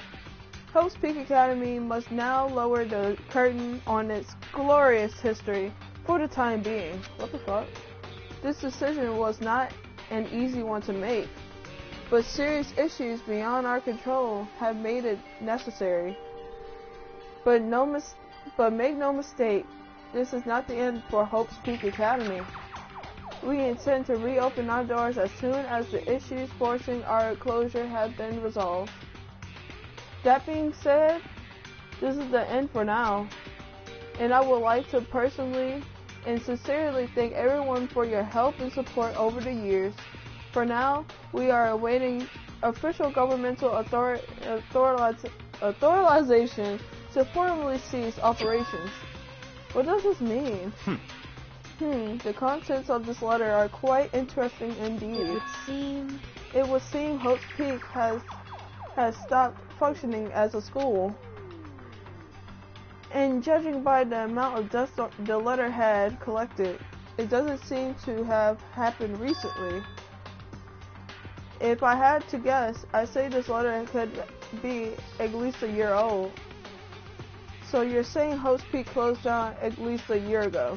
Hope's Peak Academy must now lower the curtain on its glorious history for the time being. What the fuck? This decision was not an easy one to make, but serious issues beyond our control have made it necessary. But make no mistake, this is not the end for Hope's Peak Academy. We intend to reopen our doors as soon as the issues forcing our closure have been resolved. That being said, this is the end for now, and I would like to personally and sincerely thank everyone for your help and support over the years. For now, we are awaiting official governmental authorization to formally cease operations. What does this mean? The contents of this letter are quite interesting indeed. It would seem Hope's Peak has stopped functioning as a school. And judging by the amount of dust the letter had collected, it doesn't seem to have happened recently. If I had to guess, I'd say this letter could be at least a year old. So you're saying Hope's Peak closed down at least a year ago.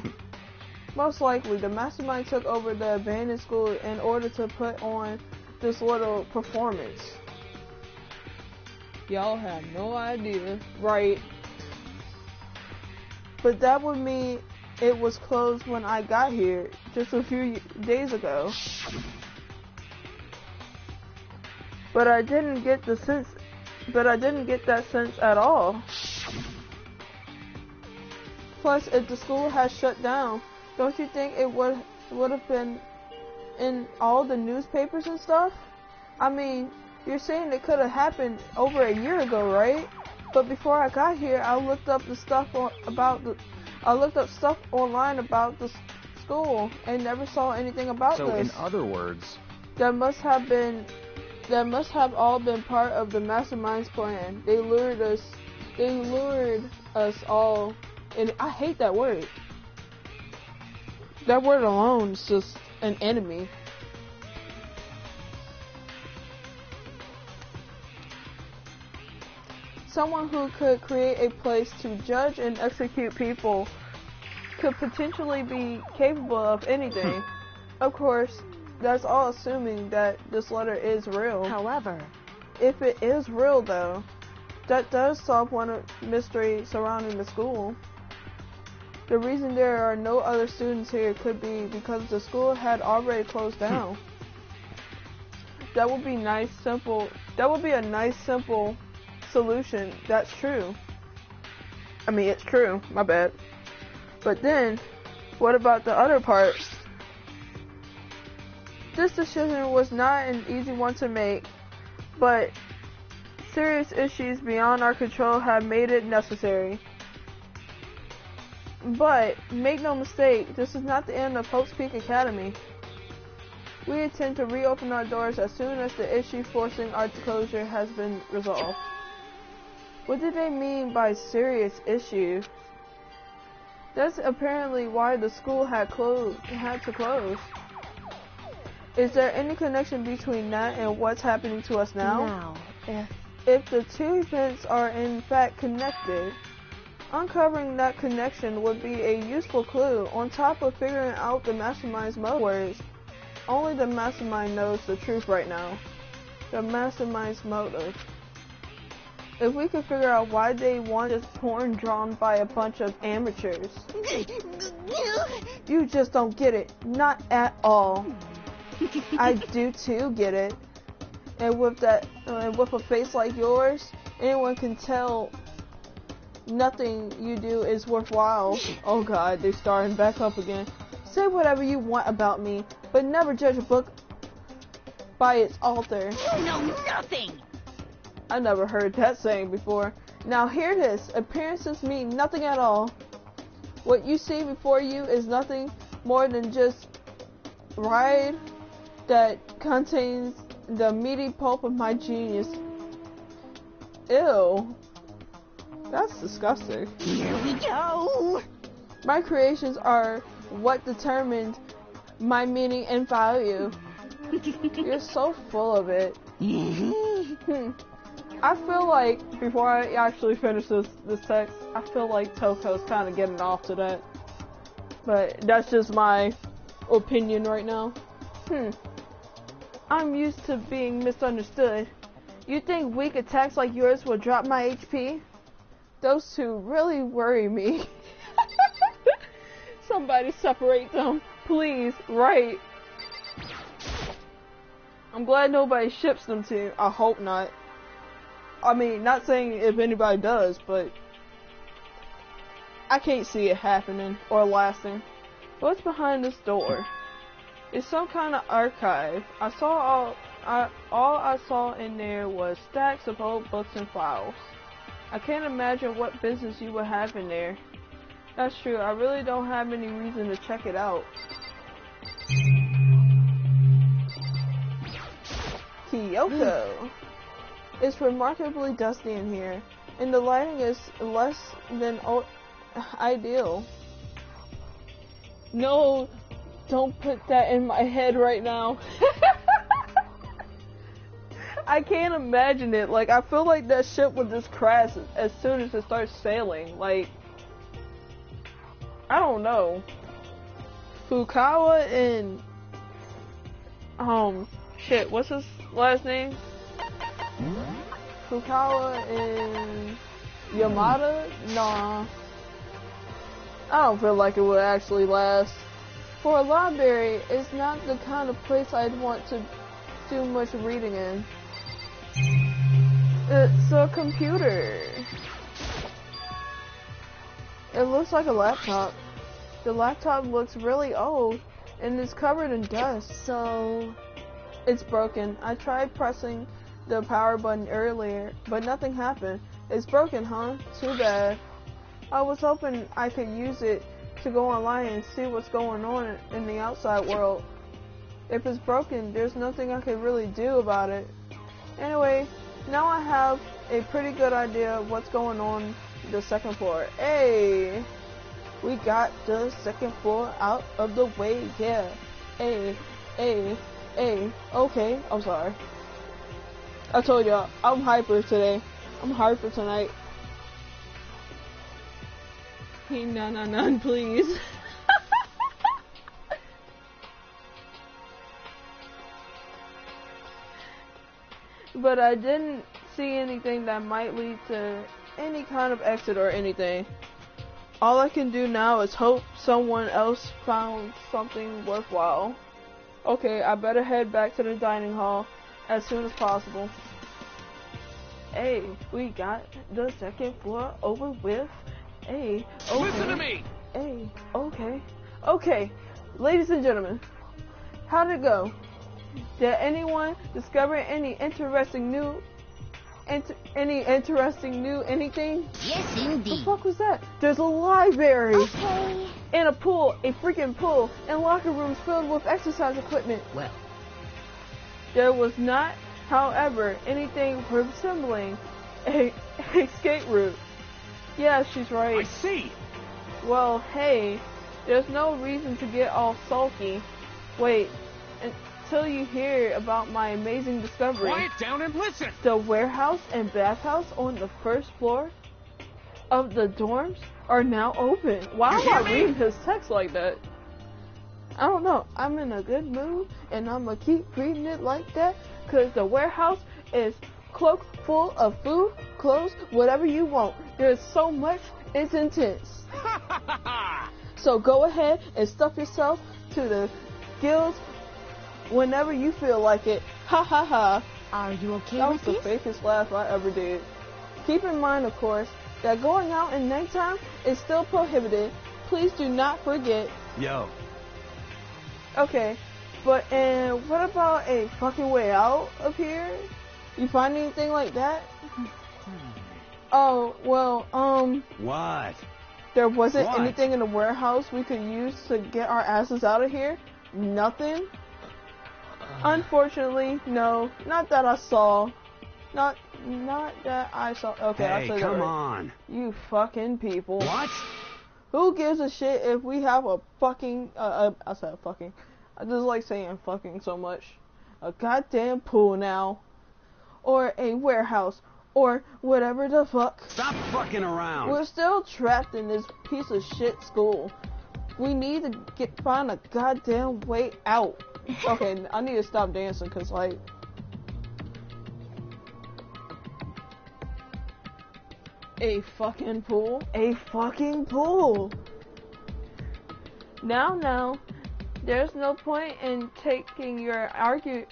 Most likely, the mastermind took over the abandoned school in order to put on this little performance. Y'all have no idea, right? But that would mean it was closed when I got here just a few days ago. But I didn't get that sense at all. Plus, if the school has shut down, don't you think it would have been in all the newspapers and stuff? I mean, you're saying it could have happened over a year ago, right? But before I got here, I looked up stuff online about the school and never saw anything about this. So, in other words, that must have all been part of the mastermind's plan. They lured us all, and I hate that word. That word alone is just an enemy. Someone who could create a place to judge and execute people could potentially be capable of anything. Of course, that's all assuming that this letter is real. However, if it is real though, that does solve one mystery surrounding the school. The reason there are no other students here could be because the school had already closed down. That would be a nice simple solution. That's true. I mean, it's true, my bad. But then, what about the other part? This decision was not an easy one to make, but serious issues beyond our control have made it necessary. But, make no mistake, this is not the end of Hope's Peak Academy. We intend to reopen our doors as soon as the issue forcing our closure has been resolved. What did they mean by serious issue? That's apparently why the school had to close. Is there any connection between that and what's happening to us now? If the two events are in fact connected, uncovering that connection would be a useful clue on top of figuring out the mastermind's motives. Only the mastermind knows the truth right now. The mastermind's motive. If we could figure out why they want this porn drawn by a bunch of amateurs. You just don't get it. Not at all. I do too get it. And with a face like yours, anyone can tell nothing you do is worthwhile. Oh god, they're starting back up again. Say whatever you want about me, but never judge a book by its author. you know nothing! I never heard that saying before. Now hear this. Appearances mean nothing at all. What you see before you is nothing more than just ride that contains the meaty pulp of my genius. Ew. That's disgusting. Here we go. My creations are what determined my meaning and value. You're so full of it. I feel like, before I actually finish this text, I feel like Toko's kind of getting off to that. But that's just my opinion right now. I'm used to being misunderstood. You think weak attacks like yours will drop my HP? Those two really worry me. Somebody separate them, please. Right. I'm glad nobody ships them to you. I hope not. I mean, not saying if anybody does, but I can't see it happening or lasting. What's behind this door? It's some kind of archive. All I saw in there was stacks of old books and files. I can't imagine what business you would have in there. That's true, I really don't have any reason to check it out. Kyoko. It's remarkably dusty in here, and the lighting is less than ideal. No, don't put that in my head right now. I can't imagine it. Like, I feel like that ship would just crash as soon as it starts sailing. Like, I don't know. Fukawa and shit, what's his last name? Fukawa and Yamada? Nah. I don't feel like it would actually last. For a library, it's not the kind of place I'd want to do much reading in. It's a computer. It looks like a laptop. The laptop looks really old and is covered in dust. So, it's broken. I tried pressing the power button earlier, but nothing happened. It's broken, huh? Too bad. I was hoping I could use it to go online and see what's going on in the outside world. If it's broken, there's nothing I can really do about it. Anyway, now I have a pretty good idea of what's going on the second floor. Hey, we got the second floor out of the way, yeah. Hey, okay, I'm sorry. I told y'all, I'm hyper today. I'm hyper tonight. None, please. But I didn't see anything that might lead to any kind of exit or anything. All I can do now is hope someone else found something worthwhile. Okay, I better head back to the dining hall as soon as possible. Hey, we got the second floor over with. Hey, okay. Listen to me! Hey, okay. Okay, ladies and gentlemen, how'd it go? Did anyone discover any interesting new anything? Yes, indeed. The fuck was that? There's a library! Okay. And a pool, a freaking pool, and locker rooms filled with exercise equipment. Well, There was not, however, anything resembling a escape route. Yeah, she's I right. see! Well, hey, there's no reason to get all sulky. Wait, until you hear about my amazing discovery. Quiet down and listen! The warehouse and bathhouse on the first floor of the dorms are now open. Why You am I hear me? reading his text like that? I don't know. I'm in a good mood, and I'm gonna keep reading it like that, cause the warehouse is cloak full of food, clothes, whatever you want. There's so much, it's intense. So go ahead and stuff yourself to the gills whenever you feel like it. Ha ha ha. Are you okay That was with the this? fakest laugh I ever did. Keep in mind, of course, that going out in nighttime is still prohibited. Please do not forget. Yo, Okay, but and what about a fucking way out of here? You find anything like that? Oh, well, what? there wasn't What? anything in the warehouse we could use to get our asses out of here? Nothing? Unfortunately, no. Not that I saw. Not that I saw. Okay, I Hey, said come that right. on. You fucking people. What? Who gives a shit if we have a fucking, I said fucking. I just like saying fucking so much. A goddamn pool now. Or a warehouse. Or whatever the fuck. Stop fucking around. We're still trapped in this piece of shit school. We need to find a goddamn way out. Okay, I need to stop dancing cause like... A fucking pool? A fucking pool! Now, there's no point in taking your anger,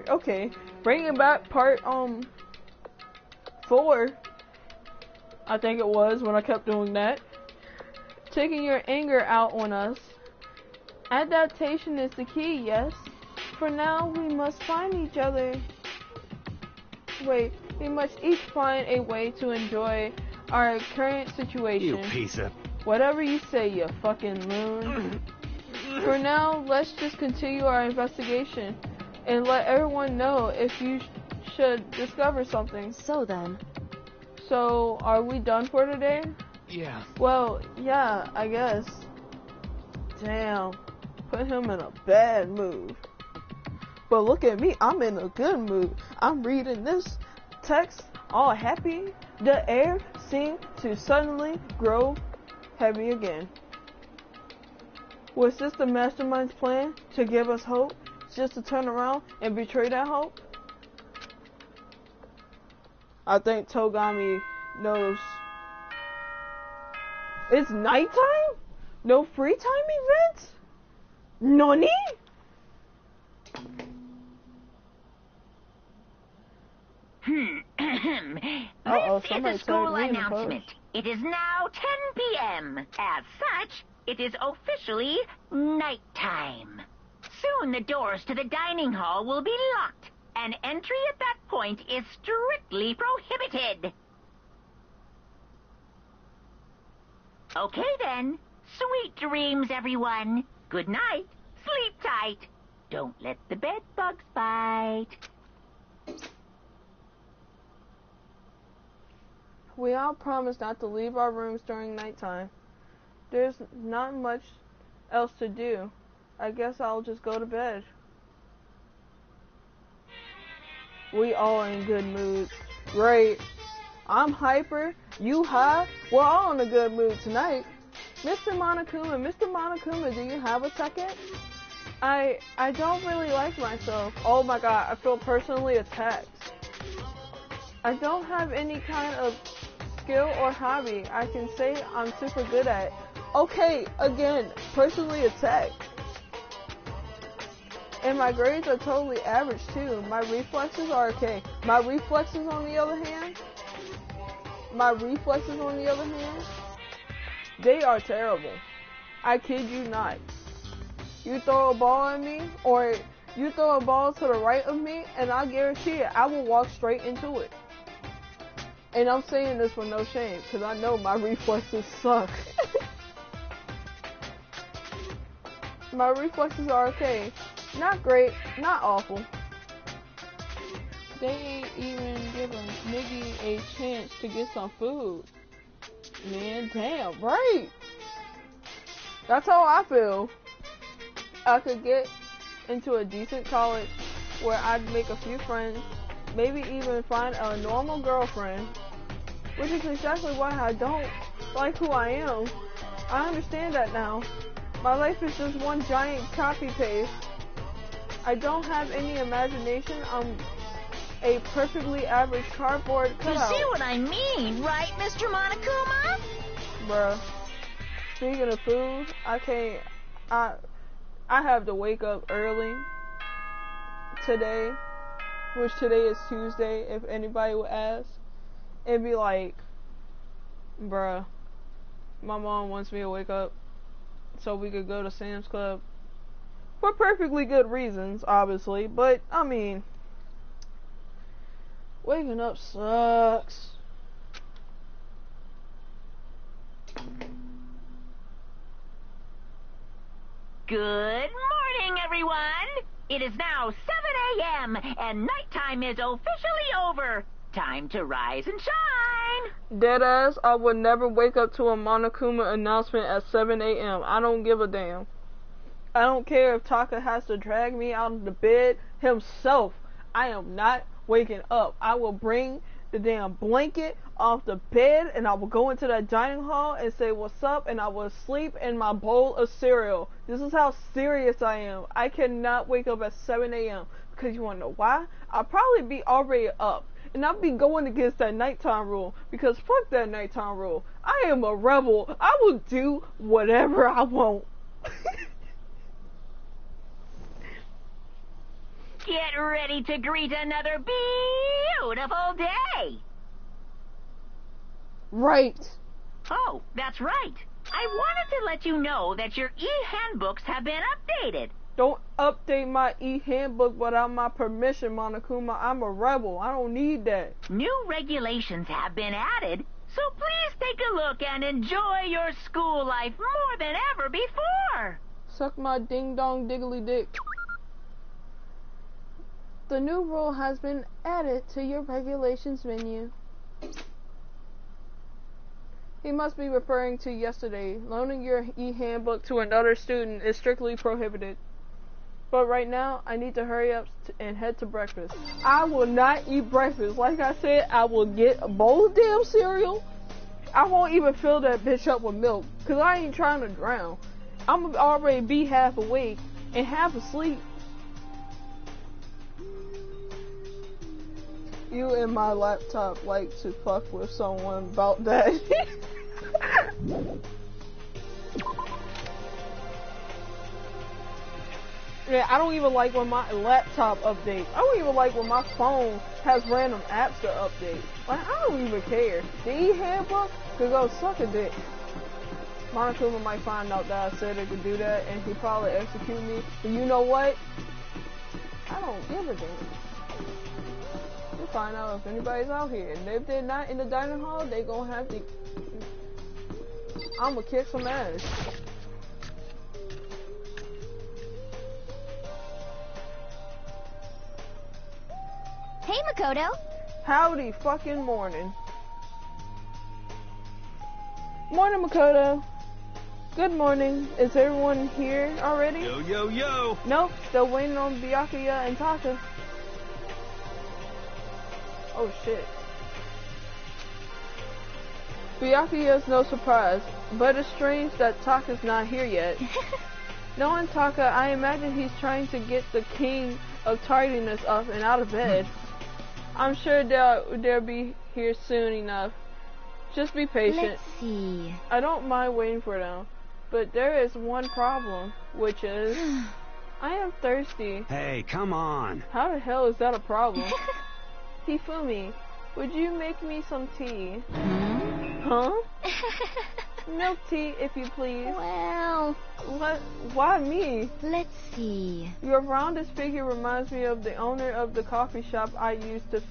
okay. Bringing back part, 4, I think it was, when I kept doing that. Taking your anger out on us. Adaptation is the key, yes. For now, we must find each other. Wait, we must each find a way to enjoy our current situation. You piece of... Whatever you say, you fucking loon. For now, let's just continue our investigation and let everyone know if you should discover something. So then. So, are we done for today? Yeah. Well, yeah, I guess. Damn. Put him in a bad mood. But look at me, I'm in a good mood. I'm reading this text all happy. The air seemed to suddenly grow heavy again. Was this the mastermind's plan to give us hope? Just to turn around and betray that hope? I think Togami knows. It's nighttime? No free time events? Nani? This is a school announcement. It is now 10 p.m. As such, it is officially nighttime. Soon the doors to the dining hall will be locked, and entry at that point is strictly prohibited. Okay then. Sweet dreams, everyone. Good night. Sleep tight. Don't let the bed bugs bite. We all promised not to leave our rooms during nighttime. There's not much else to do. I guess I'll just go to bed. We all in good mood. Great. I'm hyper. You high. We're all in a good mood tonight. Mr. Monokuma, do you have a second? I don't really like myself. Oh my god, I feel personally attacked. I don't have any kind of skill or hobby I can say I'm super good at. Okay, again, personally attacked. And my grades are totally average too. My reflexes are okay. My reflexes on the other hand, they are terrible. I kid you not. You throw a ball at me, or you throw a ball to the right of me, and I guarantee it, I will walk straight into it. And I'm saying this with no shame, because I know my reflexes suck. My reflexes are okay. Not great, not awful. They ain't even giving Miggy a chance to get some food. Man, damn, right? That's how I feel. I could get into a decent college where I'd make a few friends, maybe even find a normal girlfriend, which is exactly why I don't like who I am. I understand that now. My life is just one giant copy-paste. I don't have any imagination. I'm a perfectly average cardboard cutout. You see what I mean, right, Mr. Monokuma? Bruh. Speaking of food, I have to wake up early today, which today is Tuesday, if anybody would ask, and be like, bruh, my mom wants me to wake up so we could go to Sam's Club. For perfectly good reasons, obviously, but, I mean, waking up sucks. Good morning, everyone. It is now 7 a.m. and nighttime is officially over. Time to rise and shine. Deadass, I would never wake up to a Monokuma announcement at 7 a.m. I don't give a damn. I don't care if Taka has to drag me out of the bed himself. I am not waking up. I will bring the damn blanket off the bed and I will go into that dining hall and say what's up and I will sleep in my bowl of cereal. This is how serious I am. I cannot wake up at 7 a.m. because you want to know why? I'll probably be already up. And I'll be going against that nighttime rule because fuck that nighttime rule. I am a rebel. I will do whatever I want. Get ready to greet another beautiful day. Right. Oh, that's right. I wanted to let you know that your e-handbooks have been updated. Don't update my e-handbook without my permission, Monokuma. I'm a rebel. I don't need that. New regulations have been added, so please take a look and enjoy your school life more than ever before. Suck my ding-dong diggly dick. The new rule has been added to your regulations menu. He must be referring to yesterday. Loaning your e-handbook to another student is strictly prohibited. But right now, I need to hurry up and head to breakfast. I will not eat breakfast. Like I said, I will get a bowl of damn cereal. I won't even fill that bitch up with milk. Because I ain't trying to drown. I'm gonna already be half awake and half asleep. You and my laptop like to fuck with someone about that. Yeah, I don't even like when my laptop updates. I don't even like when my phone has random apps to update. Like, I don't even care. The e-handbook could go suck a dick. Monokuma might find out that I said it could do that, and he probably execute me. But you know what? I don't give a damn. We'll find out if anybody's out here. And if they're not in the dining hall, they gonna have to... I'm gonna kick some ass. Hey, Makoto. Howdy fucking morning. Morning, Makoto. Good morning. Is everyone here already? Yo, yo, yo. Nope, still waiting on Byakuya and Taka. Oh shit. Byakuya's no surprise, but it's strange that Taka's not here yet. Knowing Taka, I imagine he's trying to get the king of tardiness up and out of bed. I'm sure they'll be here soon enough. Just be patient. Let's see. I don't mind waiting for them, but there is one problem, which is I am thirsty. Hey, come on. How the hell is that a problem? Hifumi, would you make me some tea? Huh? Milk tea, if you please. Well, What? Why me? let's see. Your roundest figure reminds me of the owner of the coffee shop I used to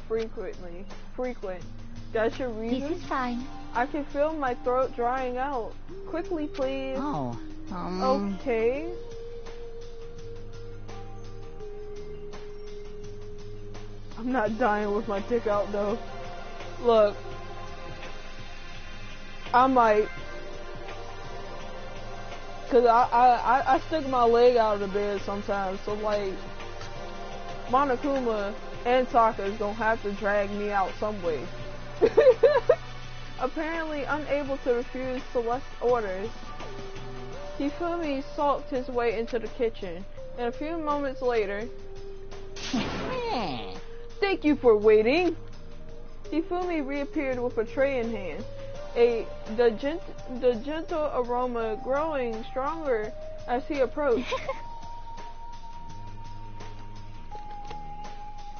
frequent. That's your reason? This is fine. I can feel my throat drying out. Quickly, please. Oh, Okay. I'm not dying with my dick out though. Look. I might. Cause I stick my leg out of the bed sometimes, so like Monokuma and Taka is gonna have to drag me out some way. Apparently unable to refuse Celeste's orders, Hifumi sulked his way into the kitchen, and a few moments later, thank you for waiting. Hifumi reappeared with a tray in hand. The gentle aroma growing stronger as he approached.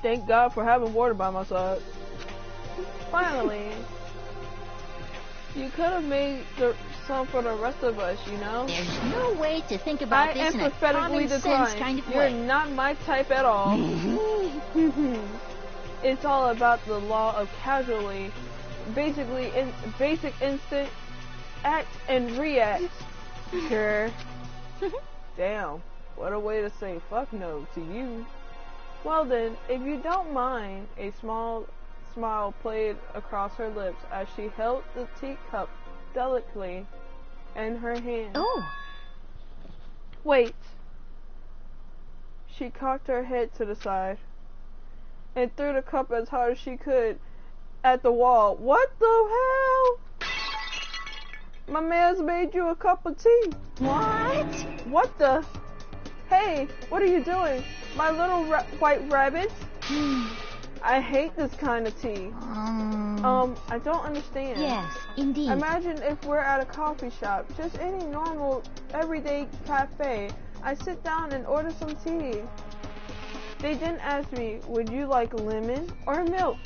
Thank God for having water by my side. Finally, you could have made some for the rest of us, you know? There's no way to think about this in a common sense kind of You're way. not my type at all. It's all about the law of basic instinct, act and react. Sure. Damn, what a way to say fuck no to you. Well then, if you don't mind, a small smile played across her lips as she held the teacup delicately in her hand. Oh. Wait. She cocked her head to the side and threw the cup as hard as she could at the wall. What the hell? My man's made you a cup of tea. What? What the? Hey, what are you doing? My little white rabbit? I hate this kind of tea. I don't understand. Yes, indeed. Imagine if we're at a coffee shop, just any normal, everyday cafe. I sit down and order some tea. They didn't ask me, would you like lemon or milk?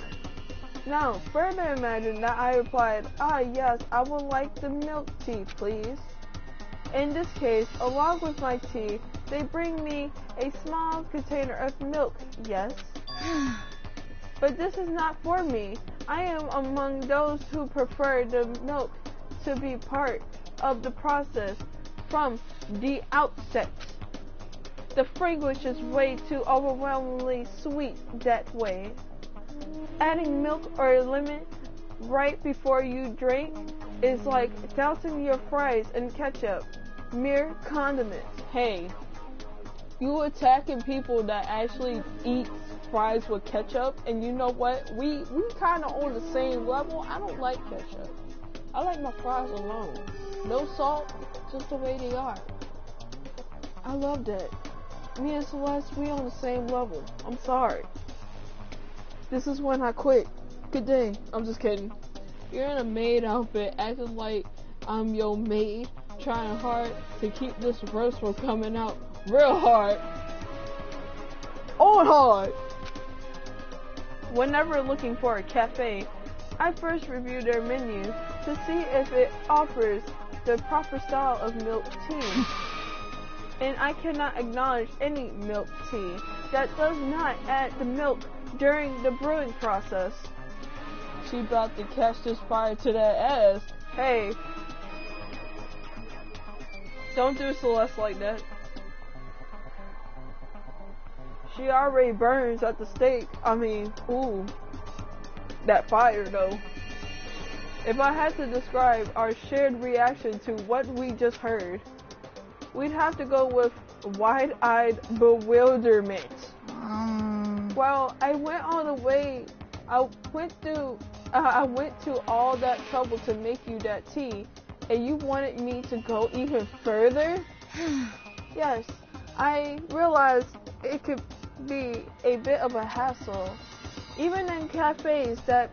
Now, further imagine that I replied, yes, I would like the milk tea, please. In this case, along with my tea, they bring me a small container of milk, yes. But this is not for me. I am among those who prefer the milk to be part of the process from the outset. The fragrance is way too overwhelmingly sweet that way. Adding milk or lemon right before you drink is like dousing your fries in ketchup. Mere condiments. Hey, you attacking people that actually eat fries with ketchup, and you know what? We kind of on the same level. I don't like ketchup. I like my fries alone. No salt, just the way they are. I love that. Me and Celeste, we on the same level. I'm sorry. This is when I quit. Good day. I'm just kidding. You're in a maid outfit, acting like I'm your maid, trying hard to keep this roast from coming out real hard. On hard. Whenever looking for a cafe, I first review their menu to see if it offers the proper style of milk tea. And I cannot acknowledge any milk tea that does not add the milk during the brewing process. She about to catch this fire to that ass. Hey. Don't do Celeste like that. She already burns at the stake. I mean, ooh. That fire though. If I had to describe our shared reaction to what we just heard, we'd have to go with wide-eyed bewilderment. Well, I went to all that trouble to make you that tea, and you wanted me to go even further? Yes, I realized it could be a bit of a hassle. Even in cafes that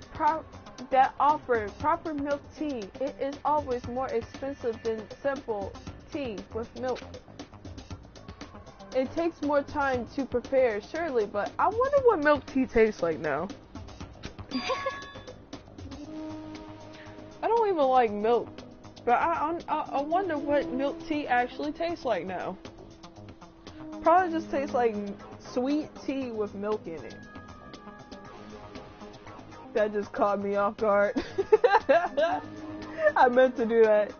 offer proper milk tea, it is always more expensive than simple tea with milk. It takes more time to prepare, surely, but I wonder what milk tea tastes like now. I don't even like milk, but I wonder what milk tea actually tastes like now. Probably just tastes like sweet tea with milk in it. That just caught me off guard. I meant to do that.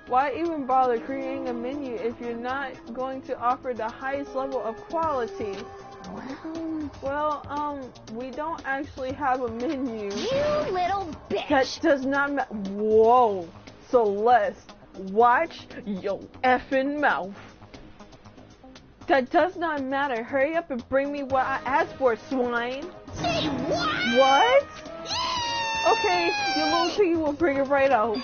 Why even bother creating a menu if you're not going to offer the highest level of quality? Well, we don't actually have a menu. You little bitch! That does not matter. Whoa, Celeste, watch your effing mouth. That does not matter. Hurry up and bring me what I asked for, swine. Say what? What? Okay, your little piggy will bring it right out.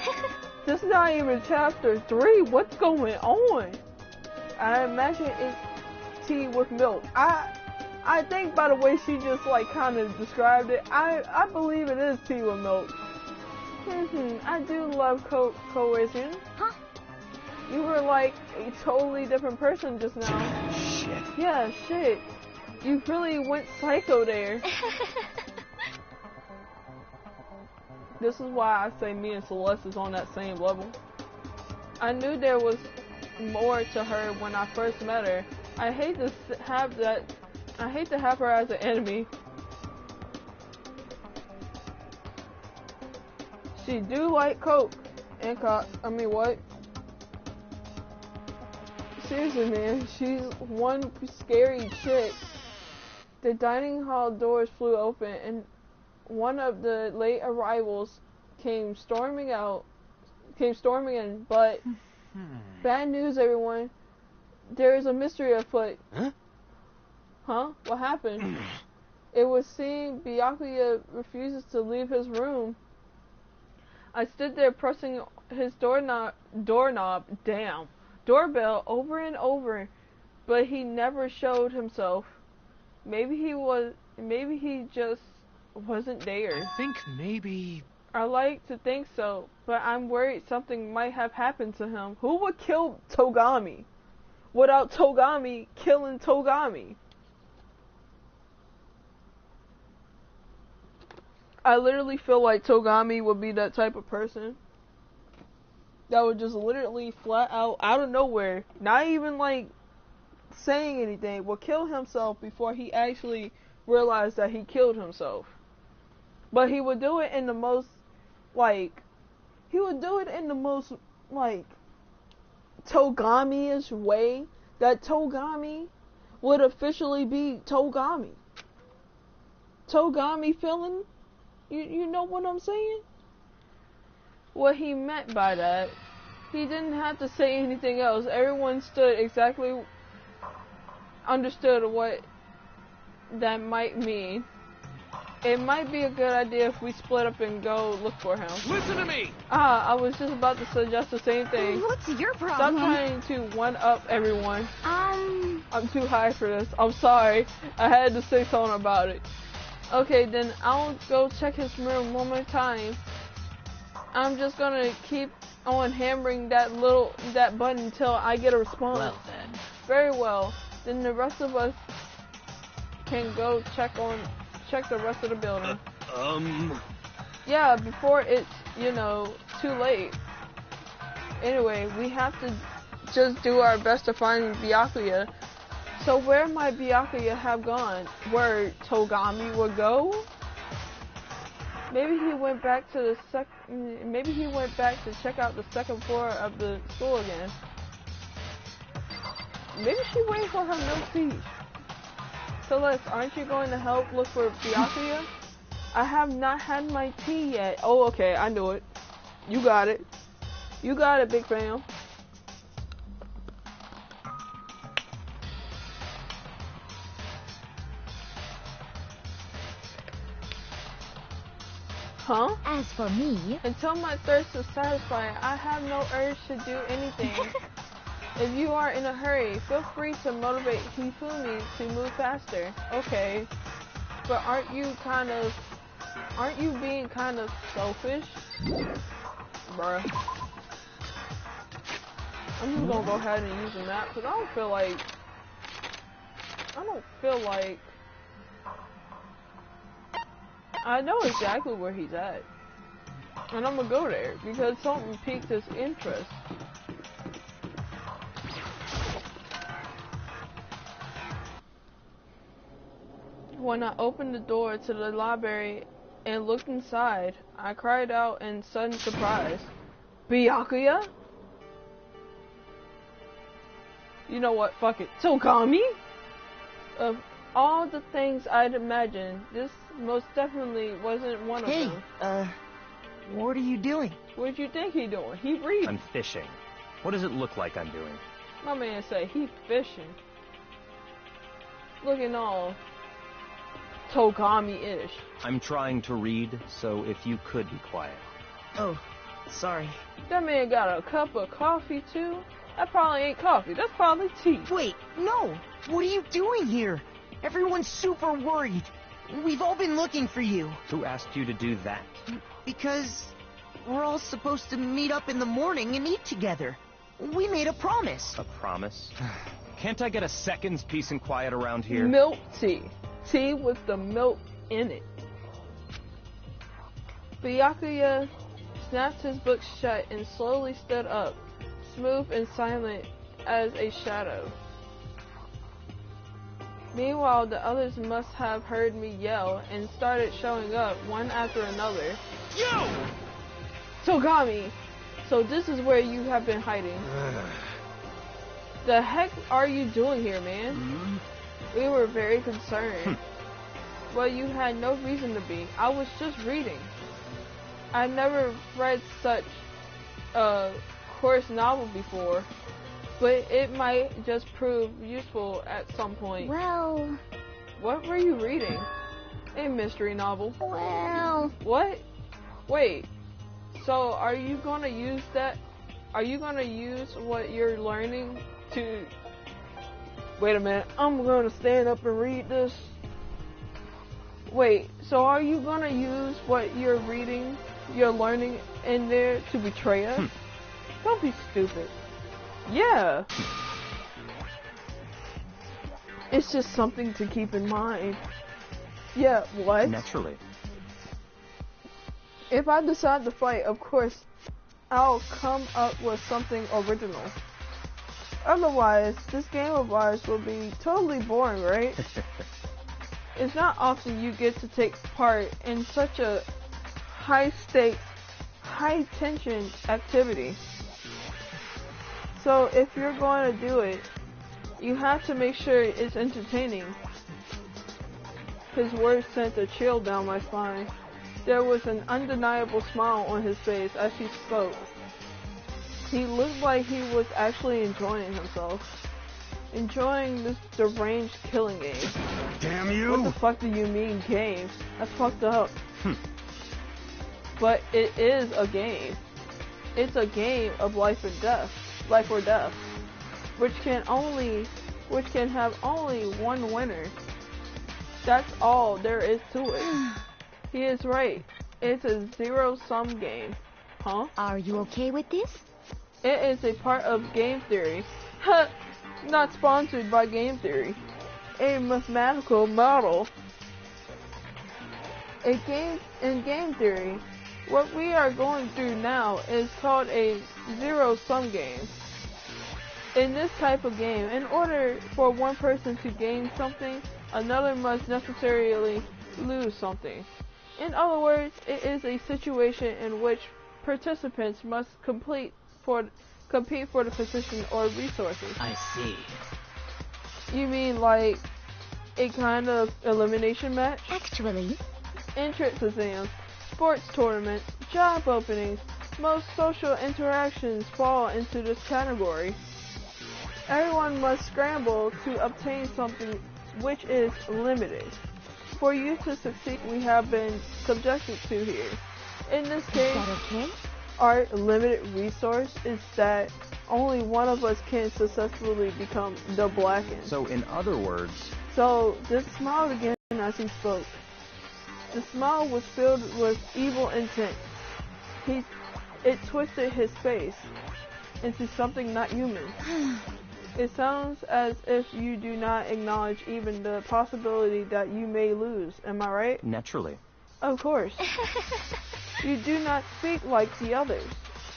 This is not even chapter 3. What's going on? I imagine it's tea with milk. I think by the way she just like kind of described it, I believe it is tea with milk. I do love coercion. Huh? You were like a totally different person just now. Shit. Yeah, shit. You really went psycho there. This is why I say me and Celeste is on that same level. I knew there was more to her when I first met her. I hate to have her as an enemy. She do like coke and cock. I mean what? seriously, man, she's one scary chick. The dining hall doors flew open, and one of the late arrivals came storming in, but bad news, everyone. There is a mystery afoot. Huh? What happened? It was seen Byakuya refuses to leave his room. I stood there pressing his doorbell over and over, but he never showed himself. Maybe he just wasn't there. I think maybe... I like to think so, but I'm worried something might have happened to him. Who would kill Togami without Togami killing Togami? I literally feel like Togami would be that type of person that would just literally flat out of nowhere, not even like saying anything, will kill himself before he actually realized that he killed himself. But he would do it in the most Togami-ish way that Togami would officially be Togami. Togami feeling, you know what I'm saying? What he meant by that, he didn't have to say anything else. Everyone understood what that might mean. It might be a good idea if we split up and go look for him. Listen to me! I was just about to suggest the same thing. What's your problem? Stop trying to one-up everyone. I'm too high for this. I'm sorry. I had to say something about it. Okay, then I'll go check his room one more time. I'm just gonna keep on hammering that button until I get a response. Well then. Very well. Then the rest of us can go check the rest of the building. Yeah, before it's, too late. Anyway, we have to just do our best to find Byakuya. So where might Byakuya have gone? Where Togami would go? Maybe he went back to check out the second floor of the school again. Maybe she waiting for her milk tea. Celeste, aren't you going to help look for Byakuya? I have not had my tea yet. Oh, okay, I knew it. You got it. You got it, big fam. Huh? As for me... Until my thirst is satisfied, I have no urge to do anything. If you are in a hurry, feel free to motivate Hifumi to move faster. Okay. But aren't you being kind of selfish? Bruh. I'm just gonna go ahead and use the map, because I don't feel like... I know exactly where he's at. And I'm gonna go there, because something piqued his interest. When I opened the door to the library and looked inside, I cried out in sudden surprise. Byakuya? You know what, fuck it. Togami? Of all the things I'd imagined, this most definitely wasn't one of them. Hey, what are you doing? What did you think he doing? He reading. I'm fishing. What does it look like I'm doing? My man say he fishing. Looking all Togami-ish. I'm trying to read, so if you could be quiet. Oh, sorry. That man got a cup of coffee too? That probably ain't coffee, that's probably tea. Wait, no! What are you doing here? Everyone's super worried. We've all been looking for you. Who asked you to do that? Because we're all supposed to meet up in the morning and eat together. We made a promise. A promise? Can't I get a second's peace and quiet around here? Milk tea. Tea with the milk in it. Byakuya snapped his book shut and slowly stood up, smooth and silent as a shadow. Meanwhile, the others must have heard me yell and started showing up one after another. You! Togami! So this is where you have been hiding. The heck are you doing here, man? We were very concerned. Well, you had no reason to be. I was just reading. I never read such a coarse novel before, but it might just prove useful at some point. Well... What were you reading? A mystery novel. Well... What? Wait. So, are you gonna use that? Are you gonna use what you're learning to... Wait a minute. I'm gonna stand up and read this. Wait, so are you gonna use what you're reading, you're learning in there to betray us? Don't be stupid. Yeah. It's just something to keep in mind. Yeah, what? Naturally. If I decide to fight, of course, I'll come up with something original. Otherwise, this game of ours will be totally boring, right? It's not often you get to take part in such a high-stakes, high-tension activity. So if you're going to do it, you have to make sure it's entertaining. His words sent a chill down my spine. There was an undeniable smile on his face as he spoke. He looked like he was actually enjoying himself. Enjoying this deranged killing game. Damn you! What the fuck do you mean game? That's fucked up. But it is a game. It's a game of life or death, which can have only one winner. That's all there is to it. He is right. It's a zero-sum game. Huh? Are you okay with this? It is a part of game theory. Not sponsored by game theory. A mathematical model. In game theory, what we are going through now is called a zero-sum game. In this type of game, in order for one person to gain something, another must necessarily lose something. In other words, it is a situation in which participants must compete for the position or resources. I see. You mean like a kind of elimination match? Actually... Entrance exams, sports tournaments, job openings, most social interactions fall into this category. Everyone must scramble to obtain something which is limited. For you to succeed, we have been subjected to here. In this case, is that okay? our limited resource is that only one of us can successfully become the Blackened. So, in other words... So, just smiled again as he spoke. The smile was filled with evil intent. It twisted his face into something not human. It sounds as if you do not acknowledge even the possibility that you may lose. Am I right? Naturally. Of course. You do not speak like the others.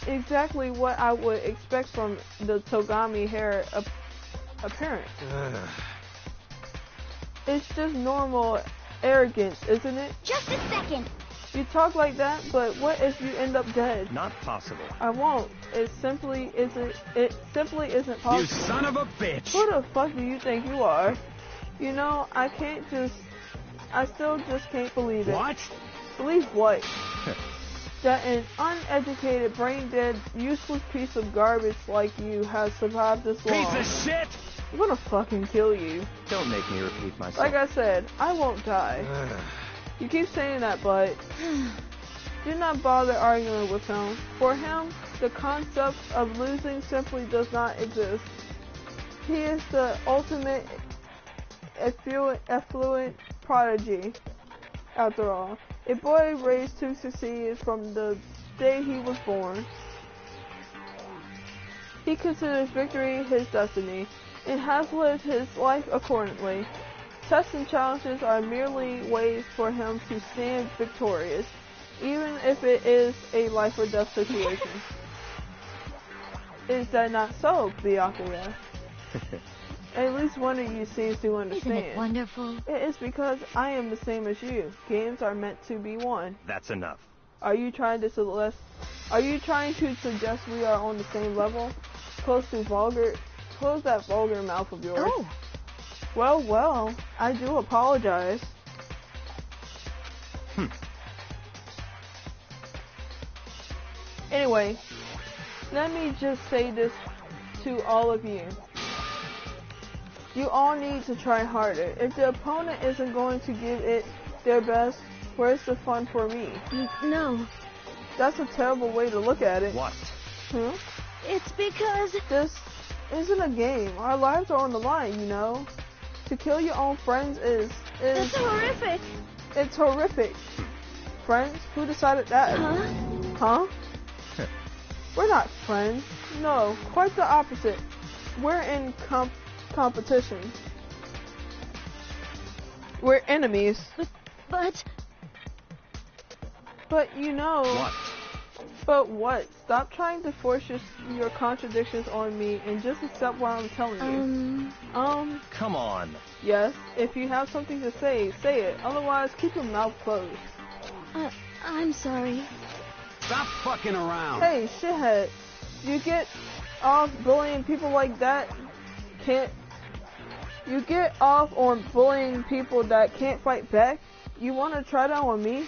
Exactly what I would expect from the Togami hair appearance. It's just normal arrogance, isn't it? Just a second! You talk like that, but what if you end up dead? Not possible. I won't. It simply isn't possible. You son of a bitch! Who the fuck do you think you are? You know, I still just can't believe it. What? Believe what? That an uneducated, brain-dead, useless piece of garbage like you has survived this long. Piece of shit! I'm gonna fucking kill you. Don't make me repeat myself. Like I said, I won't die. You keep saying that, but do not bother arguing with him. For him, the concept of losing simply does not exist. He is the ultimate affluent prodigy, after all. A boy raised to succeed from the day he was born. He considers victory his destiny, and has lived his life accordingly. Tests and challenges are merely ways for him to stand victorious, even if it is a life or death situation. Is that not so, Byakuya? At least one of you seems to understand. Isn't it wonderful? It is because I am the same as you. Games are meant to be won. That's enough. Are you trying to suggest we are on the same level? Close to close that vulgar mouth of yours. Oh. Well, I do apologize. Anyway, let me just say this to all of you. You all need to try harder. If the opponent isn't going to give it their best, where's the fun for me? No. That's a terrible way to look at it. What? It's because... This isn't a game. Our lives are on the line, you know? To kill your own friends is... It's horrific. It's horrific. Friends? Who decided that? Huh? We're not friends. No, quite the opposite. We're in competition. We're enemies. But you know... What? But what? Stop trying to force your contradictions on me and just accept what I'm telling you. Come on. Yes, if you have something to say, say it. Otherwise, keep your mouth closed. I'm sorry. Stop fucking around. Hey, shithead. You get off bullying people like that? You get off on bullying people that can't fight back? You want to try that on me?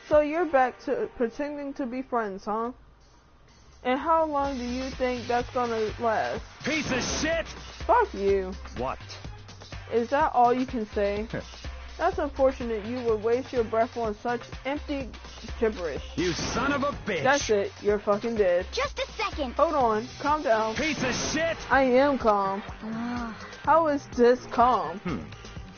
So you're back to pretending to be friends, huh? And how long do you think that's gonna last? Piece of shit! Fuck you. What? Is that all you can say? That's unfortunate you would waste your breath on such empty gibberish. You son of a bitch! That's it. You're fucking dead. Just a second. Hold on. Calm down. Piece of shit! I am calm. How is this calm?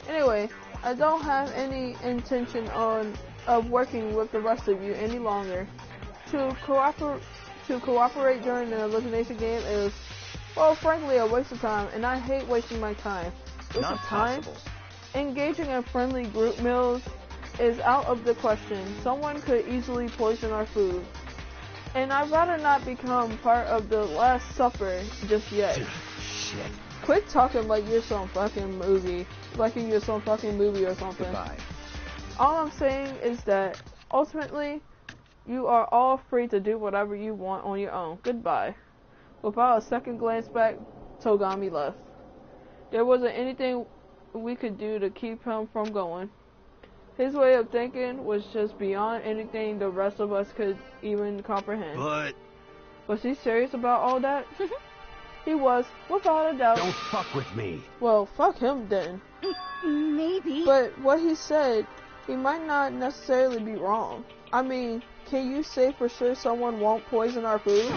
Anyway, I don't have any intention of working with the rest of you any longer. To cooperate during the elimination game is, well, frankly, a waste of time, and I hate wasting my time. Not possible. Engaging in friendly group meals is out of the question. Someone could easily poison our food. And I'd rather not become part of the Last Supper just yet. Shit. Quit talking like you're some fucking movie. Like you're some fucking movie or something. Goodbye. All I'm saying is that, ultimately, you are all free to do whatever you want on your own. Goodbye. Without a second glance back, Togami left. There wasn't anything we could do to keep him from going. His way of thinking was just beyond anything the rest of us could even comprehend. But... Was he serious about all that? He was, without a doubt. Don't fuck with me. Well, fuck him then. Maybe. But what he said, he might not necessarily be wrong. I mean, can you say for sure someone won't poison our food?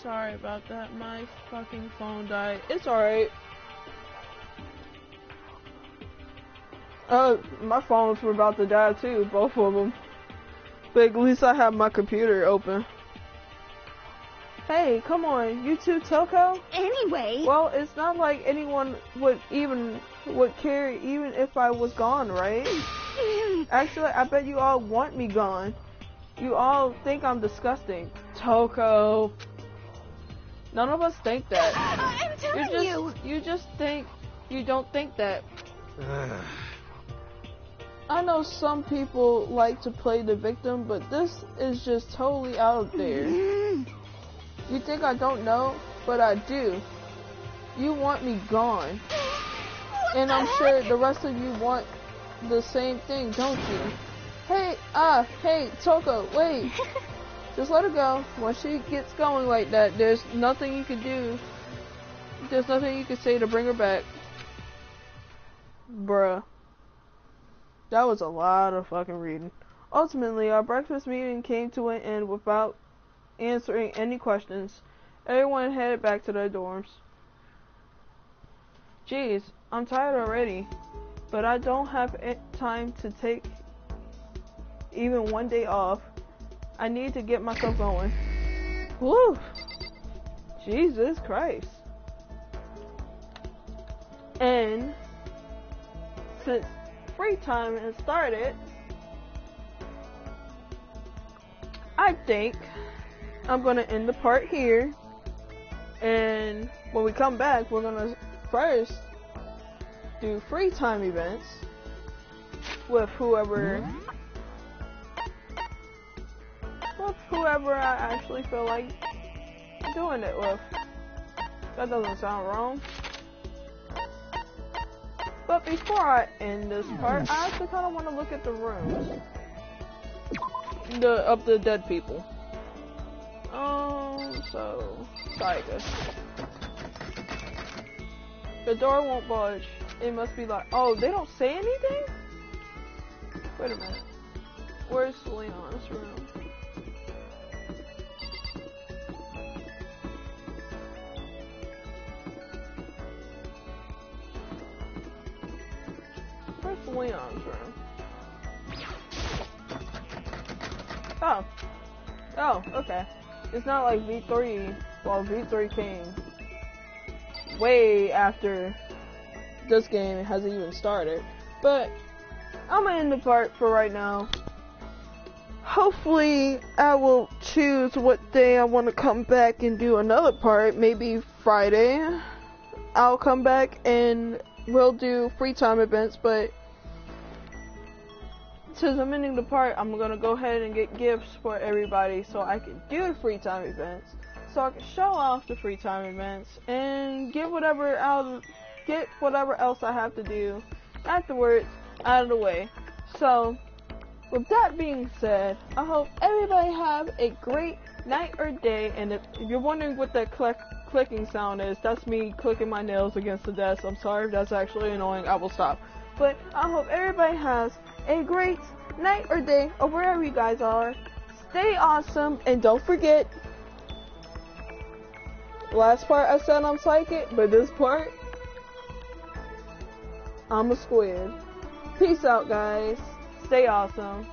Sorry about that, my fucking phone died. It's alright. My phones were about to die too, both of them. But at least I have my computer open. Hey, come on, you too, Toko? Anyway. Well, it's not like anyone would care even if I was gone, right? Actually, I bet you all want me gone. You all think I'm disgusting. Toko. None of us think that. I'm telling you. You just think you don't think that. I know some people like to play the victim, but this is just totally out there. You think I don't know? But I do. You want me gone. And I'm sure the rest of you want the same thing, don't you? Hey, Toko, wait. Just let her go. Once she gets going like that, there's nothing you can do. There's nothing you can say to bring her back. Bruh. That was a lot of fucking reading. Ultimately, our breakfast meeting came to an end without answering any questions. Everyone headed back to their dorms. Jeez, I'm tired already. But I don't have time to take even one day off. I need to get myself going. Woo! Jesus Christ. And since free time has started, I think I'm gonna end the part here. And when we come back, we're gonna first do free time events with whoever whoever I actually feel like doing it with. That doesn't sound wrong. But before I end this part, I actually kind of want to look at the rooms of the dead people. So Saiga. The door won't budge. It must be like, oh, they don't say anything? Wait a minute. Where's Leon's room? Where's Leon's room? Oh. Oh, okay. It's not like V3. Well, V3 came way after this game hasn't even started. But I'm gonna end the part for right now. Hopefully, I will choose what day I want to come back and do another part. Maybe Friday. I'll come back and we'll do free time events, but since I'm ending the part, I'm gonna go ahead and get gifts for everybody so I can do the free time events, so I can show off the free time events and get whatever else I have to do afterwards out of the way. So with that being said, I hope everybody have a great night or day. And if you're wondering what that clicking sound is, that's me clicking my nails against the desk. I'm sorry if that's actually annoying. I will stop. But I hope everybody has a great night or day, or wherever you guys are. Stay awesome, and don't forget, last part I said I'm psychic, but this part, I'm a squid. Peace out, guys. Stay awesome.